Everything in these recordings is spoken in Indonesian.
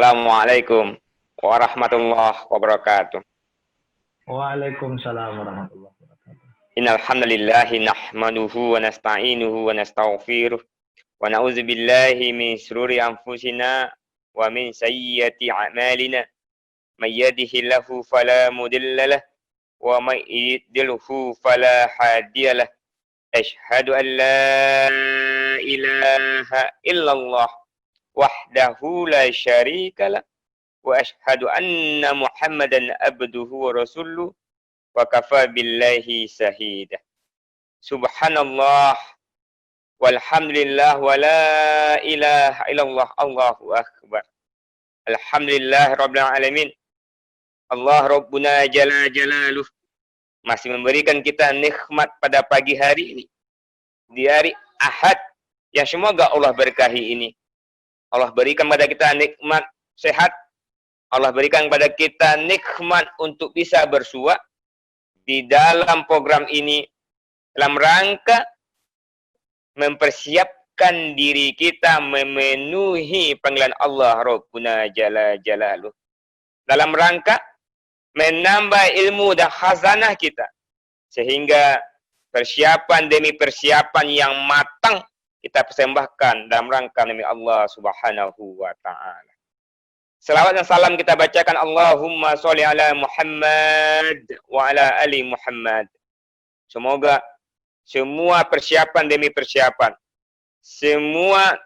Assalamualaikum warahmatullahi wabarakatuh. Waalaikumsalam warahmatullahi wabarakatuh. Innal hamdalillahi nahmaduhu wa nasta'inuhu wa nastaghfiruh wa na'udzu billahi min shururi anfusina wa min sayyiati a'malina. May yahdihillahu fala mudilla lahu wa may yudlilhu fala hadiyalah. Asyhadu an la ilaha illallah wahdahu la syarikalah wa asyhadu anna Muhammadan abduhu wa rasuluh wa kafa billahi shahidah. Subhanallah walhamdulillah wa la ilaha illallah Allahu akbar. Alhamdulillah rabbil alamin. Allah rabbuna jalla jalaluh masih memberikan kita nikmat pada pagi hari ini, di hari Ahad yang semoga Allah berkahi ini. Allah berikan pada kita nikmat sehat. Allah berikan pada kita nikmat untuk bisa bersua di dalam program ini dalam rangka mempersiapkan diri kita memenuhi panggilan Allah Rabbuna Jalla Jalaluh. Dalam rangka menambah ilmu dan khazanah kita. Sehingga persiapan demi persiapan yang matang kita persembahkan dalam rangka demi Allah Subhanahu wa ta'ala. Salawat dan salam kita bacakan Allahumma sholli ala Muhammad wa ala ali Muhammad. Semoga semua persiapan demi persiapan, semua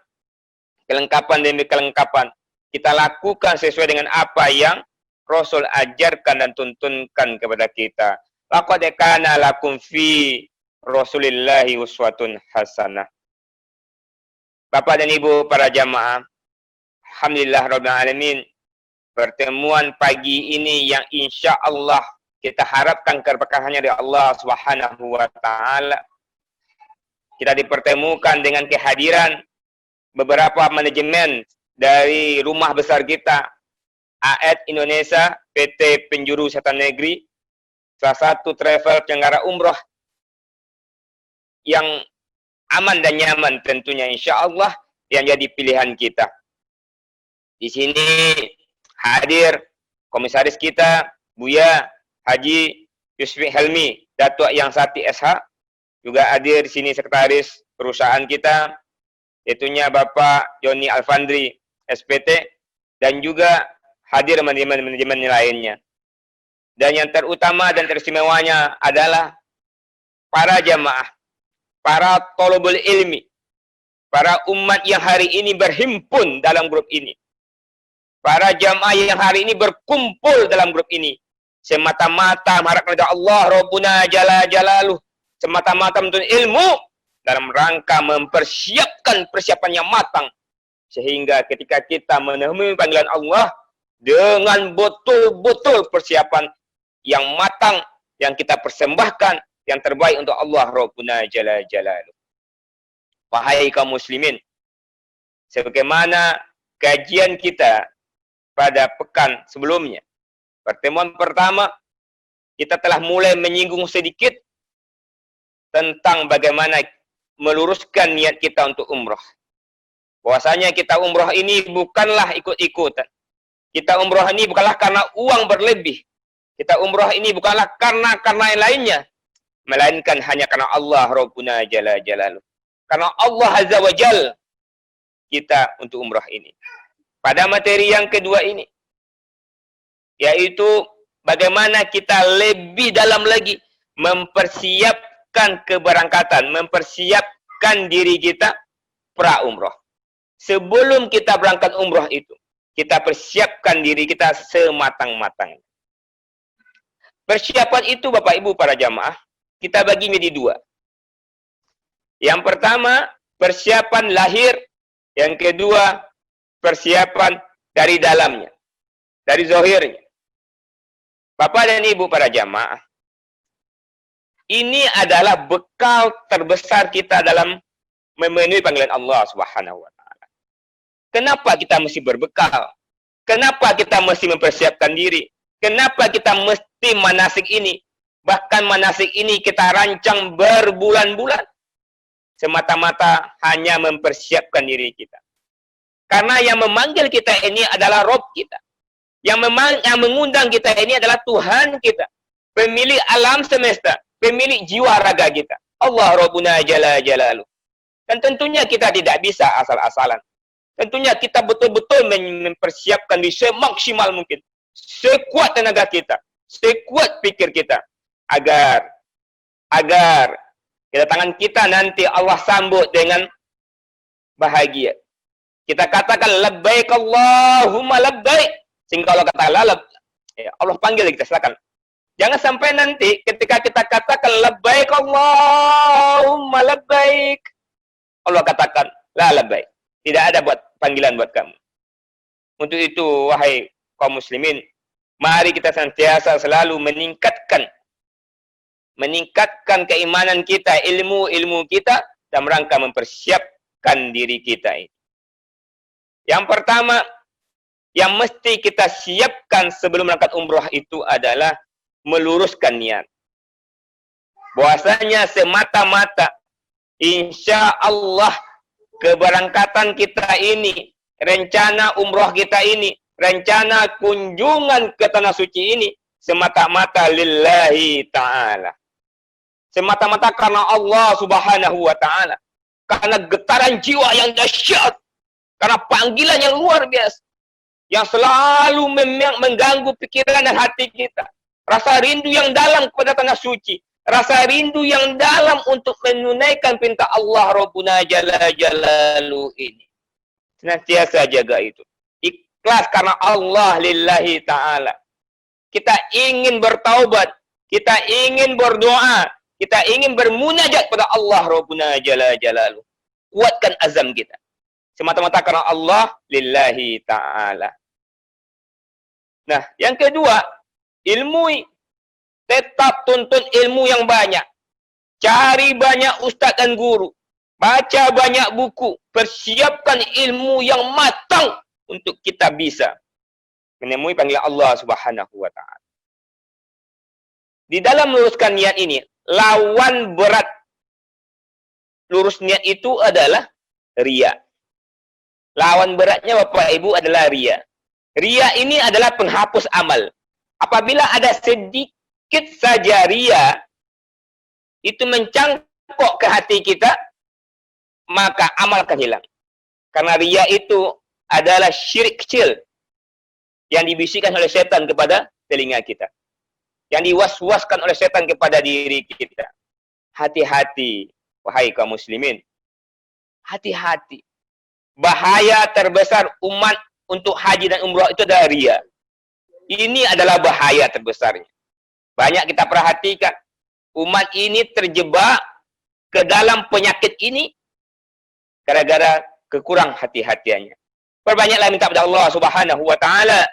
kelengkapan demi kelengkapan kita lakukan sesuai dengan apa yang Rasul ajarkan dan tuntunkan kepada kita. Laqad kana lakum fi Rasulillahi uswatun hasanah. Bapak dan Ibu para jamaah, alhamdulillah rabbil alamin, pertemuan pagi ini yang insya Allah kita harapkan keberkahannya dari Allah Subhanahu wa taala. Kita dipertemukan dengan kehadiran beberapa manajemen dari rumah besar kita, AED Indonesia, PT Penjuru Wisata Negeri, salah satu travel penyelenggara umroh yang aman dan nyaman tentunya insya Allah yang jadi pilihan kita. Di sini hadir komisaris kita Buya Haji Yusfi Helmi Datuk Yang Sati SH, juga hadir di sini sekretaris perusahaan kita tentunya Bapak Joni Alfandri SPT, dan juga hadir manajemen lainnya. Dan yang terutama dan teristimewanya adalah para jamaah, para thalabul ilmi, para umat yang hari ini berhimpun dalam grup ini, para jamaah yang hari ini berkumpul dalam grup ini, semata-mata mengharapkan kepada Allah Rabbuna Jalla Jalaluh, semata-mata menuntut ilmu dalam rangka mempersiapkan persiapan yang matang, sehingga ketika kita menemui panggilan Allah dengan betul-betul persiapan yang matang, yang kita persembahkan yang terbaik untuk Allah Rabbuna Jalla Jalaluh. Wahai kaum muslimin, sebagaimana kajian kita pada pekan sebelumnya, pertemuan pertama kita telah mulai menyinggung sedikit tentang bagaimana meluruskan niat kita untuk umroh. Bahwasanya kita umroh ini bukanlah ikut-ikutan. Kita umroh ini bukanlah karena uang berlebih. Kita umroh ini bukanlah karena yang lainnya, melainkan hanya karena Allah Rabbuna Jalla Jalaluh. Karena Allah Azza wa Jal kita untuk umrah ini. Pada materi yang kedua ini, yaitu bagaimana kita lebih dalam lagi mempersiapkan keberangkatan, mempersiapkan diri kita pra umrah. Sebelum kita berangkat umrah itu, kita persiapkan diri kita sematang-matangnya. Persiapan itu Bapak Ibu para jamaah, kita bagi menjadi dua. Yang pertama, persiapan lahir. Yang kedua, persiapan dari dalamnya, dari zahirnya. Bapak dan Ibu para jamaah, ini adalah bekal terbesar kita dalam memenuhi panggilan Allah Subhanahu wa taala. Kenapa kita mesti berbekal? Kenapa kita mesti mempersiapkan diri? Kenapa kita mesti manasik ini? Bahkan manasik ini kita rancang berbulan-bulan. Semata-mata hanya mempersiapkan diri kita. Karena yang memanggil kita ini adalah Rabb kita. Yang mengundang kita ini adalah Tuhan kita. Pemilik alam semesta. Pemilik jiwa raga kita. Allah Rabbuna Jalla Jalaluh. Dan tentunya kita tidak bisa asal-asalan. Tentunya kita betul-betul mempersiapkan diri semaksimal mungkin. Sekuat tenaga kita. Sekuat pikir kita. Agar kedatangan kita nanti Allah sambut dengan bahagia. Kita katakan labbaik Allahumma labbaik. Sehingga Allah kata Allah panggil kita, silakan. Jangan sampai nanti ketika kita katakan labbaik Allahumma labbaik, Allah katakan la labbaik. Tidak ada panggilan buat kamu. Untuk itu wahai kaum muslimin, mari kita senantiasa selalu meningkatkan keimanan kita, ilmu kita dalam rangka mempersiapkan diri kita ini. Yang pertama yang mesti kita siapkan sebelum berangkat umroh itu adalah meluruskan niat. Bahwasanya semata-mata insya Allah keberangkatan kita ini, rencana umroh kita ini, rencana kunjungan ke tanah suci ini semata-mata lillahi ta'ala. Semata-mata karena Allah subhanahu wa ta'ala. Karena getaran jiwa yang dahsyat. Karena panggilan yang luar biasa. Yang selalu mengganggu pikiran dan hati kita. Rasa rindu yang dalam kepada tanah suci. Rasa rindu yang dalam untuk menunaikan perintah Allah Rabbuna Jalla Jalaluh ini. Senantiasa jaga itu. Ikhlas karena Allah lillahi ta'ala. Kita ingin bertaubat. Kita ingin berdoa. Kita ingin bermunajat pada Allah Rabbuna Jalla Jalaluh. Kuatkan azam kita. Semata-mata karena Allah lillahi ta'ala. Nah, yang kedua, ilmu. Tetap tuntut ilmu yang banyak. Cari banyak ustaz dan guru. Baca banyak buku. Persiapkan ilmu yang matang untuk kita bisa menemui panggilan Allah subhanahu wa ta'ala. Di dalam meluruskan niat ini, lawan berat lurus niat itu adalah riya. Lawan beratnya Bapak Ibu adalah riya. Riya ini adalah penghapus amal. Apabila ada sedikit saja riya, itu mencangkok ke hati kita, maka amal akan hilang. Karena riya itu adalah syirik kecil yang dibisikkan oleh setan kepada telinga kita. Yang diwaswaskan oleh setan kepada diri kita. Hati-hati, wahai kaum muslimin. Hati-hati. Bahaya terbesar umat untuk haji dan umrah itu adalah riya. Ini adalah bahaya terbesarnya. Banyak kita perhatikan. Umat ini terjebak ke dalam penyakit ini gara-gara kekurang hati-hatiannya. Perbanyaklah minta kepada Allah subhanahu wa ta'ala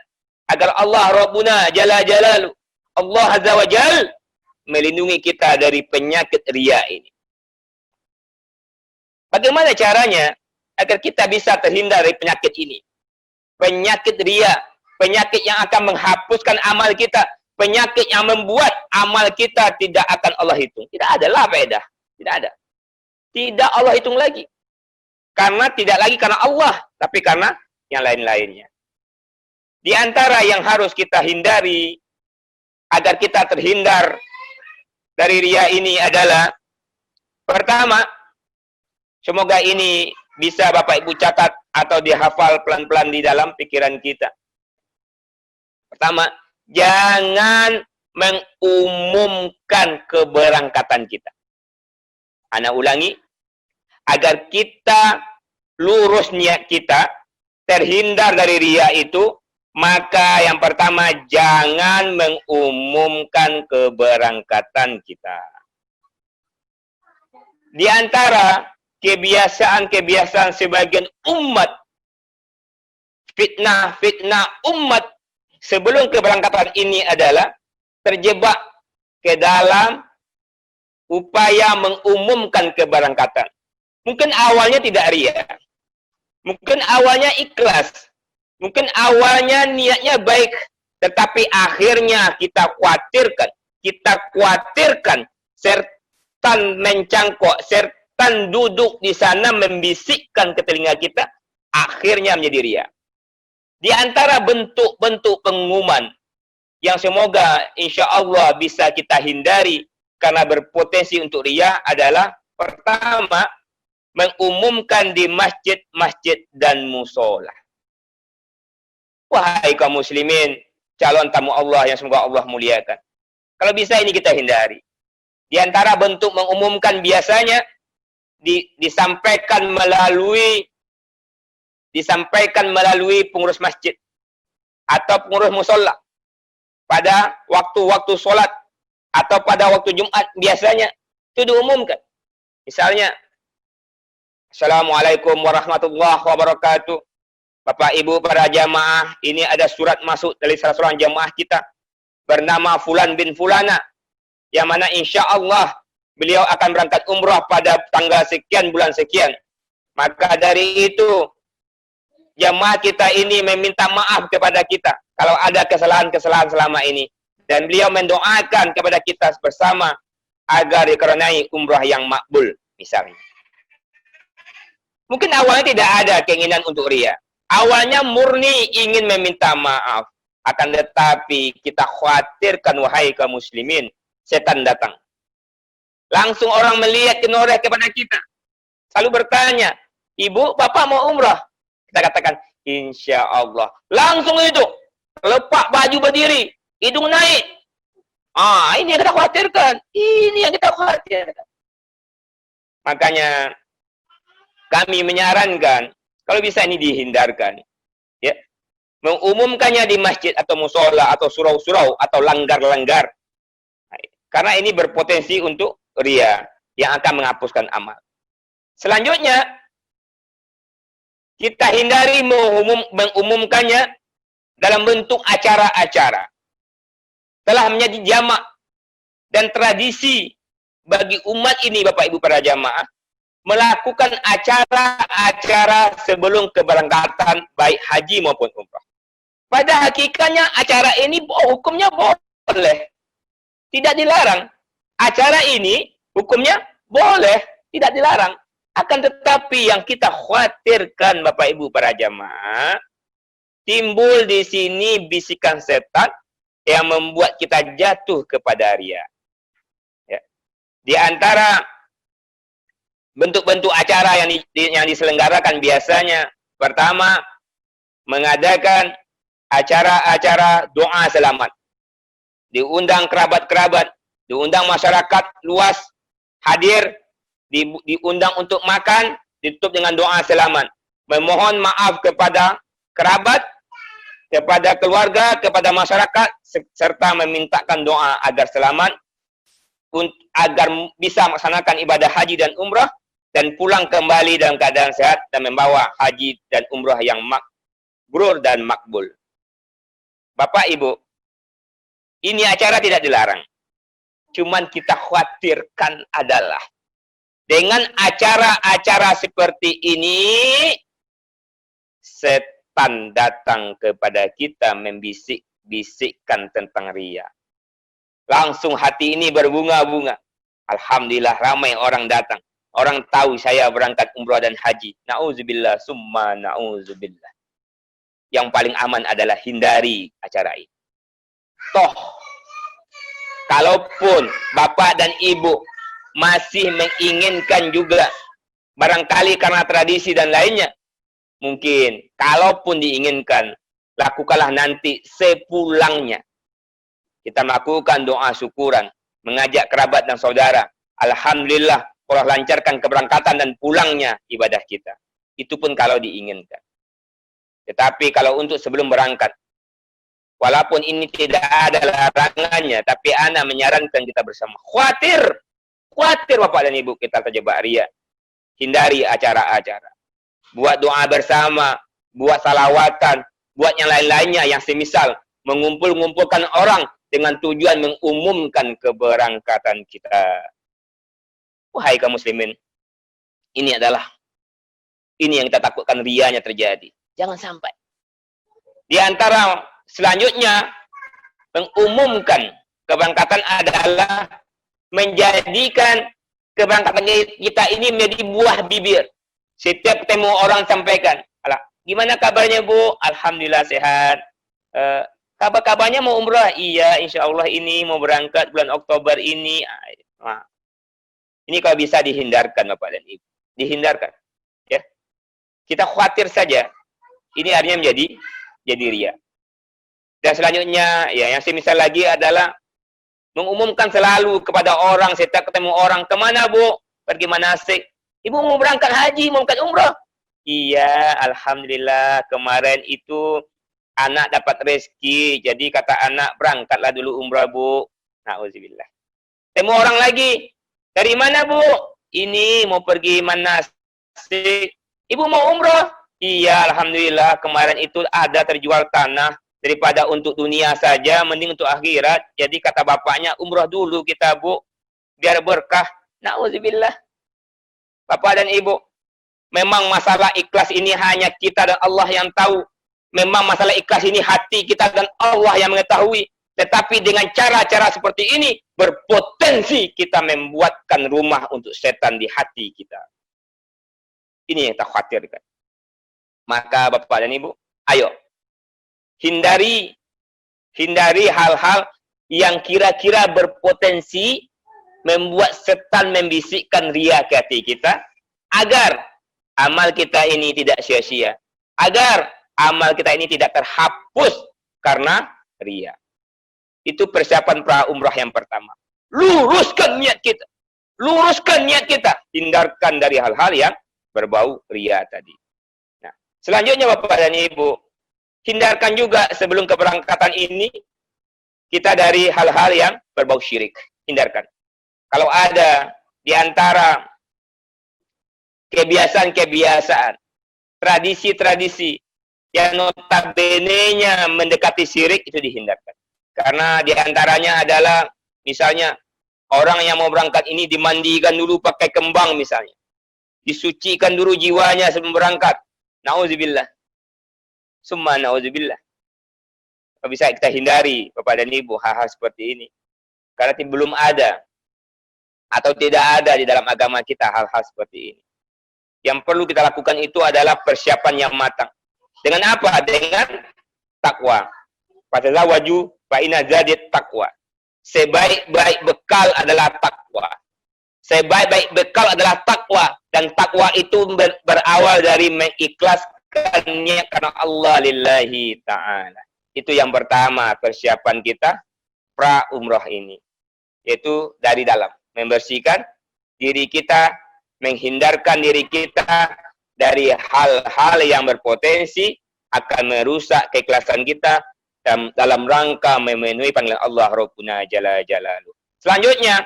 agar Allah Rabbuna Jalla Jalaluh, Allah Azza wa Jal melindungi kita dari penyakit riya ini. Bagaimana caranya agar kita bisa terhindar dari penyakit ini? Penyakit riya, penyakit yang akan menghapuskan amal kita, penyakit yang membuat amal kita tidak akan Allah hitung. Tidak ada lah faedah. Tidak ada. Tidak Allah hitung lagi. Karena tidak lagi karena Allah, tapi karena yang lain-lainnya. Di antara yang harus kita hindari agar kita terhindar dari riya ini adalah pertama, semoga ini bisa Bapak Ibu catat atau dihafal pelan-pelan di dalam pikiran kita. Pertama, jangan mengumumkan keberangkatan kita. Ana ulangi, agar kita lurus niat kita, terhindar dari riya itu, maka yang pertama, jangan mengumumkan keberangkatan kita. Di antara kebiasaan-kebiasaan sebagian umat, fitnah umat sebelum keberangkatan ini adalah terjebak ke dalam upaya mengumumkan keberangkatan. Mungkin awalnya tidak riya. Mungkin awalnya ikhlas. Mungkin awalnya niatnya baik. Tetapi akhirnya kita khawatirkan setan mencangkok, setan duduk di sana membisikkan ke telinga kita akhirnya menjadi riya. Di antara bentuk-bentuk pengumuman yang semoga insya Allah bisa kita hindari karena berpotensi untuk riya adalah pertama, mengumumkan di masjid-masjid dan musola. Wahai kaum muslimin, calon tamu Allah yang semoga Allah muliakan. Kalau bisa ini kita hindari. Di antara bentuk mengumumkan biasanya disampaikan melalui pengurus masjid atau pengurus musola pada waktu-waktu sholat atau pada waktu Jumat biasanya itu diumumkan. Misalnya, Assalamualaikum warahmatullahi wabarakatuh. Bapak Ibu para jamaah, ini ada surat masuk dari salah seorang jamaah kita bernama Fulan bin Fulana, yang mana insya Allah beliau akan berangkat umrah pada tanggal sekian bulan sekian. Maka dari itu jamaah kita ini meminta maaf kepada kita kalau ada kesalahan-kesalahan selama ini, dan beliau mendoakan kepada kita bersama agar dikarenai umrah yang makbul misalnya. Mungkin awalnya tidak ada keinginan untuk riya. Awalnya murni ingin meminta maaf. Akan tetapi kita khawatirkan, wahai kaum muslimin, setan datang. Langsung orang melihat kenoreh kepada kita. Selalu bertanya, ibu, bapak mau umrah? Kita katakan, insya Allah. Langsung itu, lepak baju berdiri, hidung naik. Ini yang kita khawatirkan. Ini yang kita khawatirkan. Makanya, kami menyarankan, kalau bisa ini dihindarkan, ya, mengumumkannya di masjid atau musola atau surau-surau atau langgar-langgar, karena ini berpotensi untuk riya yang akan menghapuskan amal. Selanjutnya, kita hindari mengumumkannya dalam bentuk acara-acara. Telah menjadi jamak dan tradisi bagi umat ini, Bapak Ibu para jamaah, melakukan acara-acara sebelum keberangkatan baik haji maupun umrah. Pada hakikatnya acara ini hukumnya boleh, tidak dilarang. Acara ini hukumnya boleh, tidak dilarang. Akan tetapi yang kita khawatirkan, Bapak Ibu para jamaah, timbul di sini bisikan setan yang membuat kita jatuh kepada riya. Ya. Di antara bentuk-bentuk acara yang diselenggarakan biasanya, pertama, mengadakan acara-acara doa selamat. Diundang kerabat-kerabat, diundang masyarakat luas, hadir, diundang untuk makan, ditutup dengan doa selamat. Memohon maaf kepada kerabat, kepada keluarga, kepada masyarakat, serta memintakan doa agar selamat, agar bisa melaksanakan ibadah haji dan umrah, dan pulang kembali dalam keadaan sehat dan membawa haji dan umrah yang mabrur dan makbul. Bapak Ibu, ini acara tidak dilarang. Cuman kita khawatirkan adalah dengan acara-acara seperti ini, setan datang kepada kita membisik-bisikkan tentang riya. Langsung hati ini berbunga-bunga. Alhamdulillah ramai orang datang. Orang tahu saya berangkat umrah dan haji. Na'udzubillah, summa na'udzubillah. Yang paling aman adalah hindari acara ini. Toh, kalaupun bapak dan ibu masih menginginkan juga, barangkali karena tradisi dan lainnya, mungkin, kalaupun diinginkan, lakukanlah nanti sepulangnya. Kita melakukan doa syukuran, mengajak kerabat dan saudara. Alhamdulillah, Allah lancarkan keberangkatan dan pulangnya ibadah kita. Itu pun kalau diinginkan. Tetapi kalau untuk sebelum berangkat, walaupun ini tidak ada larangannya, tapi ana menyarankan kita bersama. Khawatir Bapak dan Ibu kita terjebak riya. Hindari acara-acara. Buat doa bersama, buat salawatan, buat yang lain-lainnya yang semisal mengumpulkan orang dengan tujuan mengumumkan keberangkatan kita. Wahai kaum muslimin, ini yang kita takutkan riyanya terjadi. Jangan sampai. Di antara selanjutnya, mengumumkan keberangkatan adalah menjadikan keberangkatan kita ini menjadi buah bibir. Setiap ketemu orang sampaikan, alah, Gimana kabarnya Bu? Alhamdulillah sehat. Kabar-kabarnya mau umrah? Iya, insya Allah ini mau berangkat bulan Oktober ini. Nah, ini kalau bisa dihindarkan Bapak dan Ibu. Dihindarkan. Ya. Kita khawatir saja. Ini artinya jadi ria. Dan selanjutnya, ya yang semisal lagi adalah mengumumkan selalu kepada orang, setiap ketemu orang, kemana Bu? Pergi manasik. Ibu mau berangkat haji, mau berangkat umrah? Iya, Alhamdulillah kemarin itu anak dapat rezeki, jadi kata anak berangkatlah dulu umrah Bu. Nauzubillah. Temu orang lagi, dari mana Bu? Ini mau pergi manasik. Ibu mau umrah? Iya, Alhamdulillah kemarin itu ada terjual tanah. Daripada untuk dunia saja, mending untuk akhirat. Jadi kata bapaknya, umrah dulu kita Bu, biar berkah. Nauzubillah. Bapak dan Ibu, memang masalah ikhlas ini hanya kita dan Allah yang tahu. Memang masalah ikhlas ini hati kita dan Allah yang mengetahui. Tetapi dengan cara-cara seperti ini, berpotensi kita membuatkan rumah untuk setan di hati kita. Ini yang kita khawatirkan. Maka Bapak dan Ibu, ayo, hindari hal-hal yang kira-kira berpotensi membuat setan membisikkan ria ke hati kita, agar amal kita ini tidak sia-sia, agar amal kita ini tidak terhapus karena ria. Itu persiapan pra umrah yang pertama. Luruskan niat kita. Luruskan niat kita. Hindarkan dari hal-hal yang berbau ria tadi. Nah, selanjutnya Bapak dan Ibu, hindarkan juga sebelum keberangkatan ini kita dari hal-hal yang berbau syirik. Hindarkan. Kalau ada di antara kebiasaan-kebiasaan, tradisi-tradisi yang notabene-nya mendekati syirik, itu dihindarkan. Karena di antaranya adalah misalnya orang yang mau berangkat ini dimandikan dulu pakai kembang misalnya. Disucikan dulu jiwanya sebelum berangkat. Nauzubillah. Summa na'udzubillah. Bisa kita hindari Bapak dan Ibu hal-hal seperti ini. Karena belum ada atau tidak ada di dalam agama kita hal-hal seperti ini. Yang perlu kita lakukan itu adalah persiapan yang matang. Dengan apa? Dengan takwa. Fatazawwaju fa inna zadit takwa. Sebaik-baik bekal adalah takwa. Sebaik-baik bekal adalah takwa. Dan takwa itu berawal dari mengikhlaskannya karena Allah lillahi ta'ala. Itu yang pertama persiapan kita pra umrah ini. Yaitu dari dalam. Membersihkan diri kita, menghindarkan diri kita dari hal-hal yang berpotensi akan merusak keikhlasan kita dalam rangka memenuhi panggilan Allah Rabbuna Jalla Jalaluh. Selanjutnya,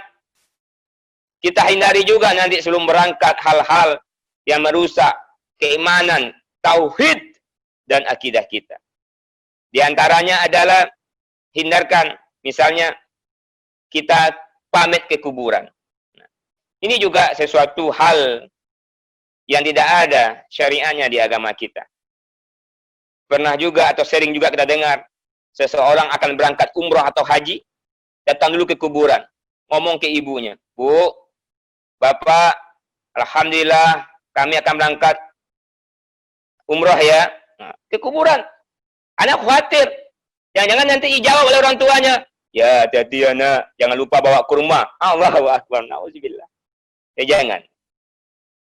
kita hindari juga nanti sebelum berangkat hal-hal yang merusak keimanan, tauhid, dan akidah kita. Di antaranya adalah hindarkan, misalnya kita pamit ke kuburan. Nah, ini juga sesuatu hal yang tidak ada syariahnya di agama kita. Pernah juga atau sering juga kita dengar, seseorang akan berangkat umrah atau haji, datang dulu ke kuburan, ngomong ke ibunya, Bu, Bapak, Alhamdulillah kami akan berangkat umrah ya. Nah, ke kuburan. Anak khawatir, jangan-jangan nanti dijawab oleh orang tuanya, ya hati-hati anak, jangan lupa bawa kurma. Allahu Akbar, na'udzubillah. Ya jangan.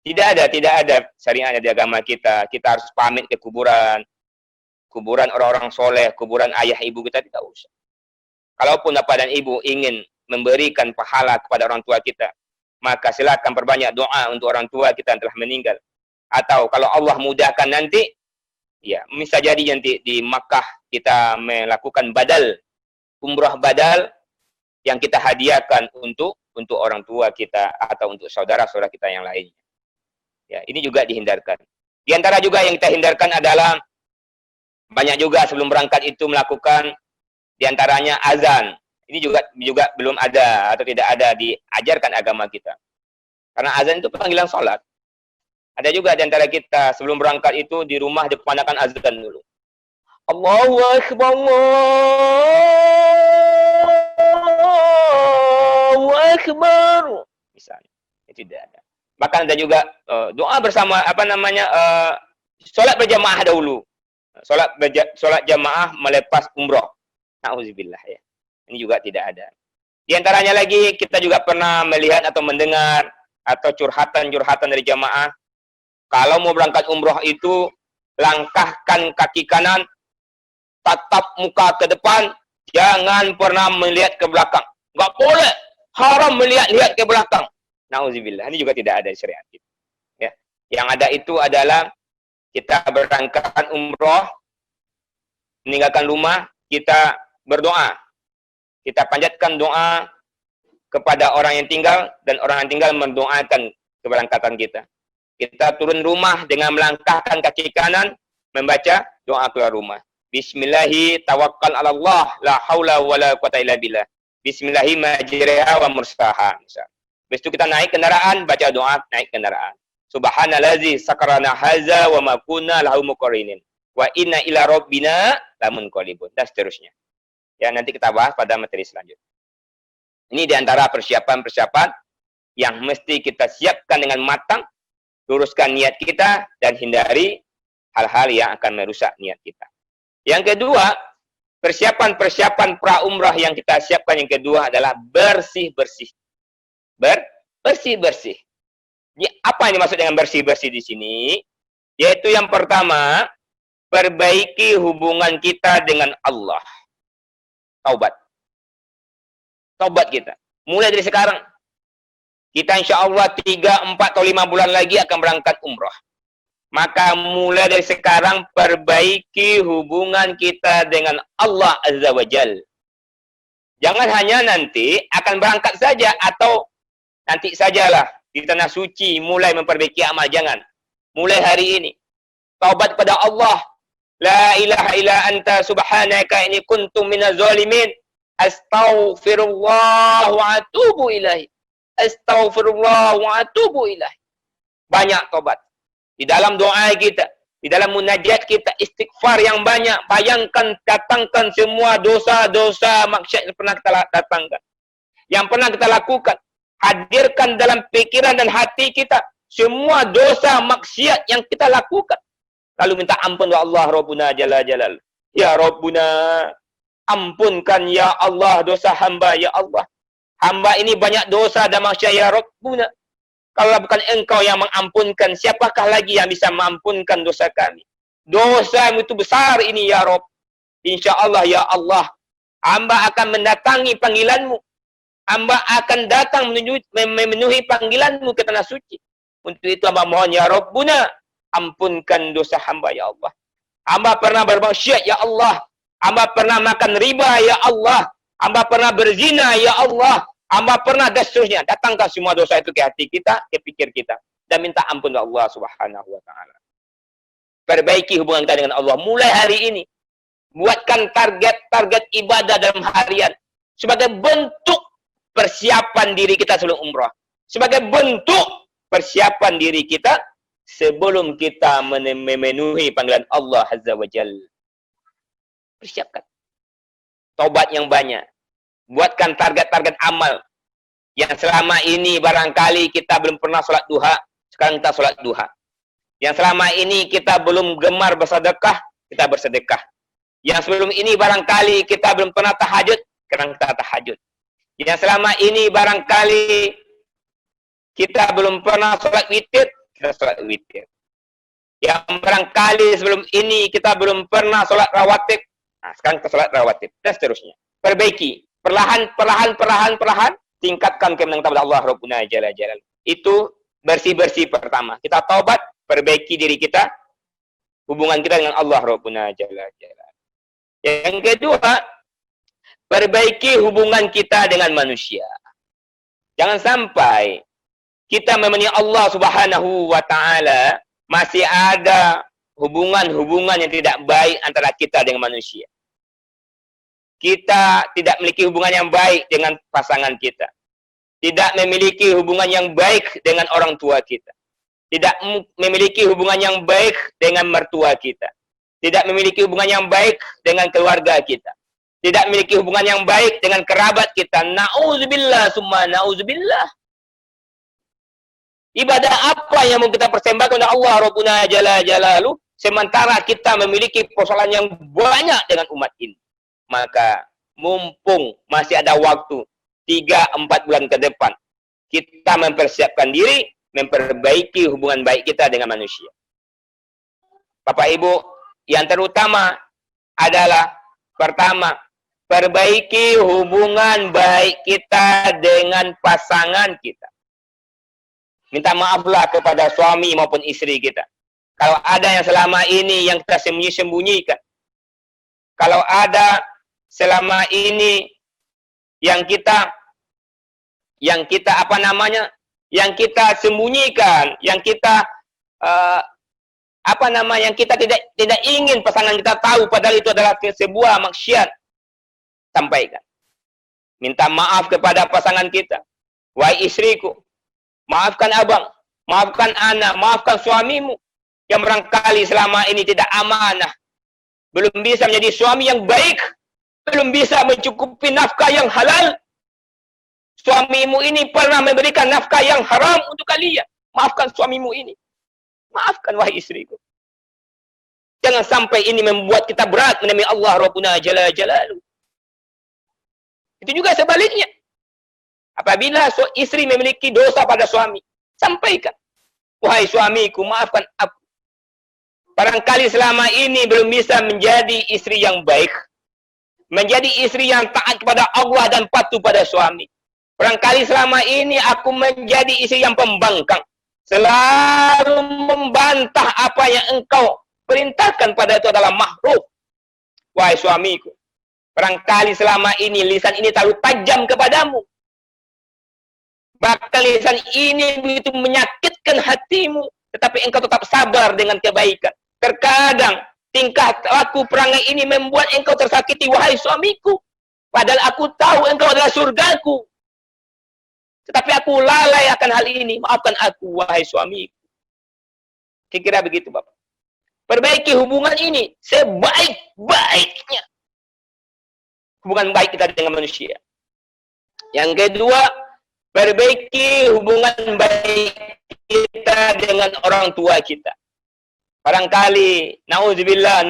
Tidak ada syariatnya di agama kita. Kita harus pamit ke kuburan. Kuburan orang-orang soleh, kuburan ayah ibu kita tidak usah. Kalaupun Bapak dan Ibu ingin memberikan pahala kepada orang tua kita, maka silakan perbanyak doa untuk orang tua kita yang telah meninggal. Atau kalau Allah mudahkan nanti, ya bisa jadi nanti di Makkah kita melakukan badal, umrah badal yang kita hadiahkan untuk orang tua kita atau untuk saudara-saudara kita yang lainnya. Ya, ini juga dihindarkan. Di antara juga yang kita hindarkan adalah banyak juga sebelum berangkat itu melakukan di antaranya azan. Ini juga belum ada atau tidak ada diajarkan agama kita. Karena azan itu panggilan sholat. Ada juga di antara kita sebelum berangkat itu di rumah dikumandangkan azan dulu. Allahu Akbar, Allahu Akbar. Misalnya, itu tidak ada. Bahkan ada juga doa bersama solat berjamaah dahulu. Solat jamaah melepas umrah. Nauzubillah ya. Ini juga tidak ada. Di antaranya lagi kita juga pernah melihat atau mendengar atau curhatan-curhatan dari jamaah. Kalau mau berangkat umrah itu langkahkan kaki kanan, tatap muka ke depan, jangan pernah melihat ke belakang. Enggak boleh, haram melihat-lihat ke belakang. Nauzubillah. Ini juga tidak ada di syariat kita. Ya. Yang ada itu adalah kita berangkat umrah, meninggalkan rumah, kita berdoa. Kita panjatkan doa kepada orang yang tinggal, dan orang yang tinggal mendoakan keberangkatan kita. Kita turun rumah dengan melangkahkan kaki kanan, membaca doa keluar rumah. Bismillahi tawakkal ala Allah, la haula wa la quwata illa billah. Bismillahi majriha wa mursaha. Habis itu kita naik kendaraan, baca doa naik kendaraan. Subhanallazi sakarana haza wa ma kunna lahu muqrinin. Wa inna ila rabbina lamunqalibun. Dan seterusnya. Ya, nanti kita bahas pada materi selanjutnya. Ini diantara persiapan-persiapan yang mesti kita siapkan dengan matang, luruskan niat kita, dan hindari hal-hal yang akan merusak niat kita. Yang kedua, persiapan-persiapan pra-umrah yang kita siapkan yang kedua adalah bersih-bersih. Bersih-bersih. Apa yang dimaksud dengan bersih-bersih di sini? Yaitu yang pertama, perbaiki hubungan kita dengan Allah. Taubat. Taubat kita. Mulai dari sekarang. Kita insya Allah 3, 4, atau 5 bulan lagi akan berangkat umrah. Maka mulai dari sekarang perbaiki hubungan kita dengan Allah Azza wa Jal. Jangan hanya nanti akan berangkat saja atau nanti sajalah di tanah suci mulai memperbaiki amal. Jangan. Mulai hari ini. Taubat kepada Allah. La ilaha illa anta subhanaka inni kuntu minaz zalimin. Astaghfirullah wa atubu ilaih. Astaghfirullah wa atubu ilaih. Banyak tobat. Di dalam doa kita, di dalam munajat kita, istighfar yang banyak. Bayangkan, datangkan semua dosa-dosa maksiat yang pernah kita datangkan. Yang pernah kita lakukan. Hadirkan dalam pikiran dan hati kita semua dosa maksiat yang kita lakukan. Lalu minta ampun wa Allah Rabbuna Jalla Jalal. Ya Rabbuna, ampunkan ya Allah dosa hamba ya Allah. Hamba ini banyak dosa dan maksiat ya Rabbuna. Kalau bukan engkau yang mengampunkan, siapakah lagi yang bisa mengampunkan dosa kami? Dosa itu besar ini ya Rabb. Insya Allah ya Allah, hamba akan mendatangi panggilanmu. Hamba akan datang memenuhi panggilanmu ke tanah suci. Untuk itu hamba mohon ya Rabbuna, ampunkan dosa hamba ya Allah. Hamba pernah bermaksiat ya Allah. Hamba pernah makan riba ya Allah. Hamba pernah berzina ya Allah. Hamba pernah dan seterusnya. Datangkan semua dosa itu ke hati kita, ke pikir kita. Dan minta ampun kepada Allah Subhanahu wa ta'ala. Perbaiki hubungan kita dengan Allah. Mulai hari ini. Buatkan target-target ibadah dalam harian. Sebagai bentuk persiapan diri kita sebelum umrah. Sebagai bentuk persiapan diri kita sebelum kita memenuhi panggilan Allah Azza wa Jalla. Persiapkan. Taubat yang banyak. Buatkan target-target amal. Yang selama ini barangkali kita belum pernah sholat duha. Sekarang kita sholat duha. Yang selama ini kita belum gemar bersedekah. Kita bersedekah. Yang sebelum ini barangkali kita belum pernah tahajud. Sekarang kita tahajud. Yang selama ini barangkali kita belum pernah sholat witir. Kita sholat witir. Yang barangkali sebelum ini kita belum pernah sholat rawatib. Nah, sekarang kita sholat rawatib. Dan seterusnya. Perbaiki. Perlahan, tingkatkan kemenangan kepada Allah Rabbuna Jalla Jalal. Itu bersih-bersih pertama. Kita taubat, perbaiki diri kita, hubungan kita dengan Allah Rabbuna Jalla Jalal. Yang kedua, perbaiki hubungan kita dengan manusia. Jangan sampai kita memenuhi Allah Subhanahu wa ta'ala, masih ada hubungan-hubungan yang tidak baik antara kita dengan manusia. Kita tidak memiliki hubungan yang baik dengan pasangan kita. Tidak memiliki hubungan yang baik dengan orang tua kita. Tidak memiliki hubungan yang baik dengan mertua kita. Tidak memiliki hubungan yang baik dengan keluarga kita. Tidak memiliki hubungan yang baik dengan kerabat kita. Na'udzubillah, summa na'udzubillah. Ibadah apa yang mau kita persembahkan kepada Allah Rabbuna Jalla Jalaluh Sementara kita memiliki persoalan yang banyak dengan umat ini. Maka mumpung masih ada waktu 3-4 bulan ke depan, kita mempersiapkan diri, memperbaiki hubungan baik kita dengan manusia. Bapak Ibu, yang terutama adalah pertama, perbaiki hubungan baik kita dengan pasangan kita. Minta maaflah kepada suami maupun istri kita. Kalau ada yang selama ini yang kita sembunyikan. Kalau ada selama ini yang kita yang kita sembunyikan, yang kita yang kita tidak ingin pasangan kita tahu, padahal itu adalah sebuah maksiat, sampaikan. Minta maaf kepada pasangan kita. Wahai istriku, maafkan abang, maafkan anak, maafkan suamimu yang barangkali selama ini tidak amanah, belum bisa menjadi suami yang baik, belum bisa mencukupi nafkah yang halal. Suamimu ini pernah memberikan nafkah yang haram untuk kalian. Maafkan suamimu ini. Maafkan wahai istriku. Jangan sampai ini membuat kita berat menemui Allah Rabbuna Jalla Jalaluhu. Itu juga sebaliknya. Apabila istri memiliki dosa pada suami, sampaikan. Wahai suamiku, maafkan aku. Barangkali selama ini belum bisa menjadi istri yang baik. Menjadi istri yang taat kepada Allah dan patuh pada suami. Barangkali selama ini aku menjadi istri yang pembangkang. Selalu membantah apa yang engkau perintahkan pada itu adalah makruh. Wahai suamiku, barangkali selama ini lisan ini terlalu tajam kepadamu. Bahkan lisan ini begitu menyakitkan hatimu, tetapi engkau tetap sabar dengan kebaikan. Terkadang tingkah laku perangai ini membuat engkau tersakiti, wahai suamiku. Padahal aku tahu engkau adalah surgaku. Tetapi aku lalai akan hal ini. Maafkan aku, wahai suamiku. Kira-kira begitu, Bapak. Perbaiki hubungan ini sebaik-baiknya. Hubungan baik kita dengan manusia. Yang kedua, perbaiki hubungan baik kita dengan orang tua kita. Barangkali, na'udzubillah,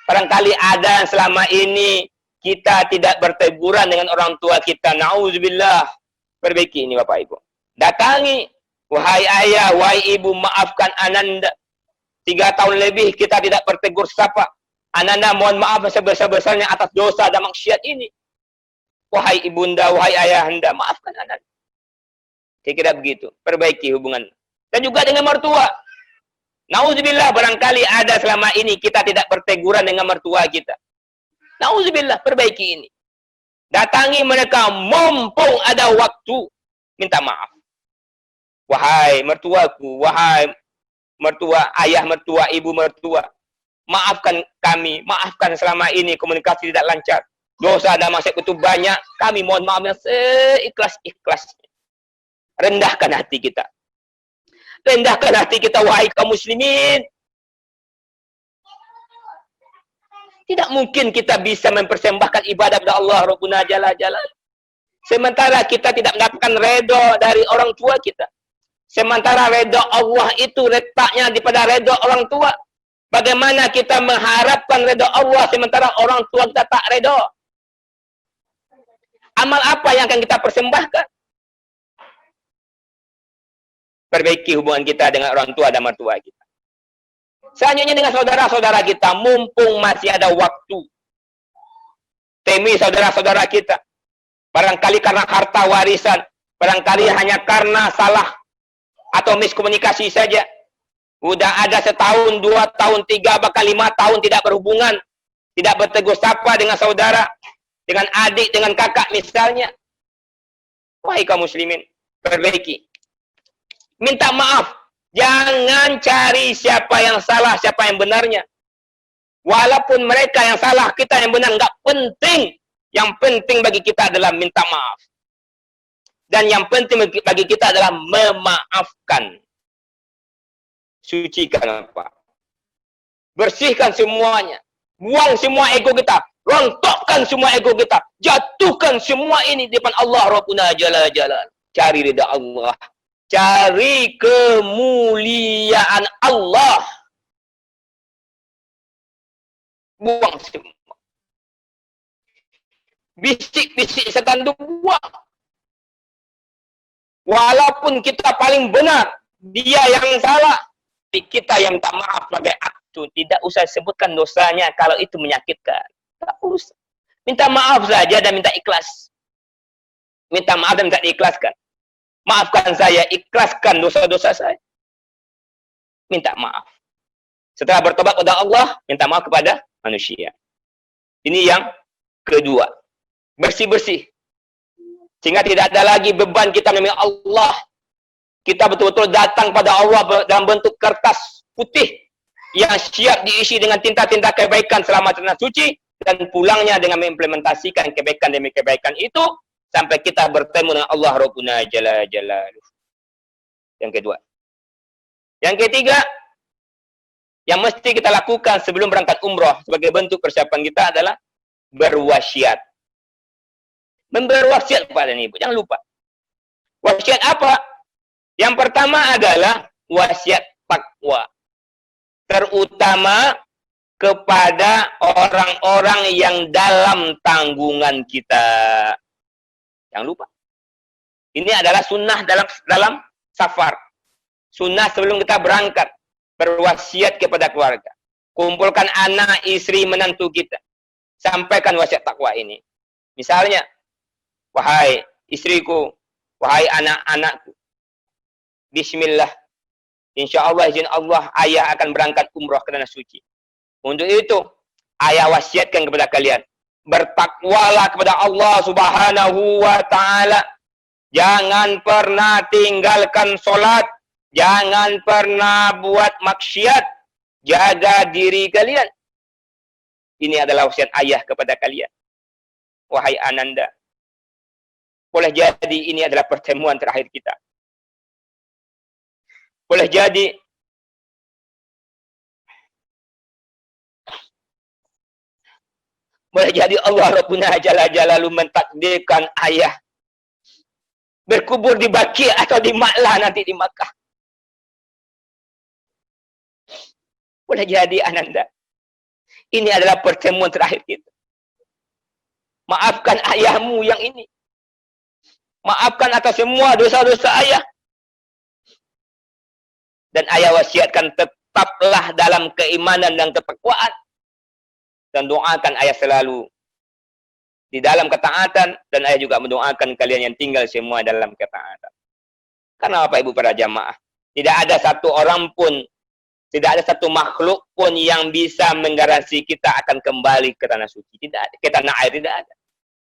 barangkali ada yang selama ini kita tidak berteguran dengan orang tua kita. Na'udzubillah. Perbaiki ini Bapak Ibu. Datangi, wahai ayah, wahai ibu, maafkan Ananda. 3 tahun lebih kita tidak bertegur sapa. Ananda mohon maaf sebesar-besarnya atas dosa dan maksiat ini. Wahai ibunda, wahai ayahanda, maafkan Ananda. Kira-kira begitu. Perbaiki hubungan. Dan juga dengan mertua. Na'udzubillah, barangkali ada selama ini kita tidak berteguran dengan mertua kita. Na'udzubillah, perbaiki ini. Datangi mereka mumpung ada waktu. Minta maaf. Wahai mertuaku, wahai mertua, ayah mertua, ibu mertua. Maafkan kami, maafkan selama ini komunikasi tidak lancar. Dosa dan maksiat itu banyak. Kami mohon maaf yang seikhlas-ikhlasnya. Rendahkan hati kita. Rendahkan hati kita, wahai kaum muslimin. Tidak mungkin kita bisa mempersembahkan ibadah kepada Allah Rabbuna Jalla Jalaluhu. Sementara kita tidak mendapatkan redha dari orang tua kita. Sementara redha Allah itu letaknya pada redha orang tua. Bagaimana kita mengharapkan redha Allah sementara orang tua kita tak redha? Amal apa yang akan kita persembahkan? Perbaiki hubungan kita dengan orang tua dan mertua kita. Selanjutnya dengan saudara-saudara kita, mumpung masih ada waktu. Temui saudara-saudara kita. Barangkali karena harta warisan, barangkali hanya karena salah atau miskomunikasi saja. Udah ada 1 tahun, 2 tahun, 3, bahkan 5 tahun tidak berhubungan, tidak bertegur sapa dengan saudara, dengan adik, dengan kakak misalnya. Wahai kaum muslimin, perbaiki. Minta maaf. Jangan cari siapa yang salah, siapa yang benarnya. Walaupun mereka yang salah, kita yang benar, nggak penting. Yang penting bagi kita adalah minta maaf. Dan yang penting bagi kita adalah memaafkan. Sucikan apa? Bersihkan semuanya. Buang semua ego kita. Rontokkan semua ego kita. Jatuhkan semua ini di depan Allah Rabbuna Jalla Jalaluhu. Cari ridha Allah. cari kemuliaan Allah. Buang semua. Bisik-bisik setan itu buang. Walaupun kita paling benar, dia yang salah. Kita yang tak maaf sebagai aktu. Tidak usah sebutkan dosanya kalau itu menyakitkan. Tak usah. Minta maaf saja dan minta ikhlas. Minta maaf dan minta diikhlaskan. Maafkan saya, ikhlaskan dosa-dosa saya. Minta maaf. Setelah bertobat kepada Allah, minta maaf kepada manusia. Ini yang kedua. Bersih-bersih. Sehingga tidak ada lagi beban kita menemui Allah. Kita betul-betul datang pada Allah dalam bentuk kertas putih yang siap diisi dengan tinta-tinta kebaikan selama tanah suci, dan pulangnya dengan mengimplementasikan kebaikan demi kebaikan itu sampai kita bertemu dengan Allah Rabbuna Jalla Jalaluh. Yang kedua. Yang ketiga, yang mesti kita lakukan sebelum berangkat umroh sebagai bentuk persiapan kita adalah berwasiat. Memberi wasiat kepada ibu, jangan lupa. Wasiat apa? Yang pertama adalah wasiat takwa. Terutama kepada orang-orang yang dalam tanggungan kita. Jangan lupa. Ini adalah sunnah dalam safar. Sunnah sebelum kita berangkat. Berwasiat kepada keluarga. Kumpulkan anak, istri, menantu kita. Sampaikan wasiat takwa ini. Misalnya, wahai istriku, wahai anak-anakku, bismillah, insya Allah, izin Allah, ayah akan berangkat umrah ke tanah suci. Untuk itu, ayah wasiatkan kepada kalian, bertakwalah kepada Allah Subhanahu wa Ta'ala. Jangan pernah tinggalkan sholat, jangan pernah buat maksiat, jaga diri kalian. Ini adalah wasiat ayah kepada kalian. Wahai Ananda, boleh jadi ini adalah pertemuan terakhir kita. Boleh jadi Allah Rabbuna Jalla Jalaluh mentakdirkan ayah berkubur di Baqi' atau di Ma'lah nanti di Makkah. Boleh jadi Ananda, ini adalah pertemuan terakhir kita. Maafkan ayahmu yang ini. Maafkan atas semua dosa-dosa ayah. Dan ayah wasiatkan tetaplah dalam keimanan dan ketakwaan. Dan doakan ayah selalu di dalam ketaatan. Dan ayah juga mendoakan kalian yang tinggal semua dalam ketaatan. Karena Bapak Ibu para jamaah, tidak ada satu orang pun, tidak ada satu makhluk pun yang bisa menggaransi kita akan kembali ke tanah suci. Tidak ada. Ke tanah air tidak ada.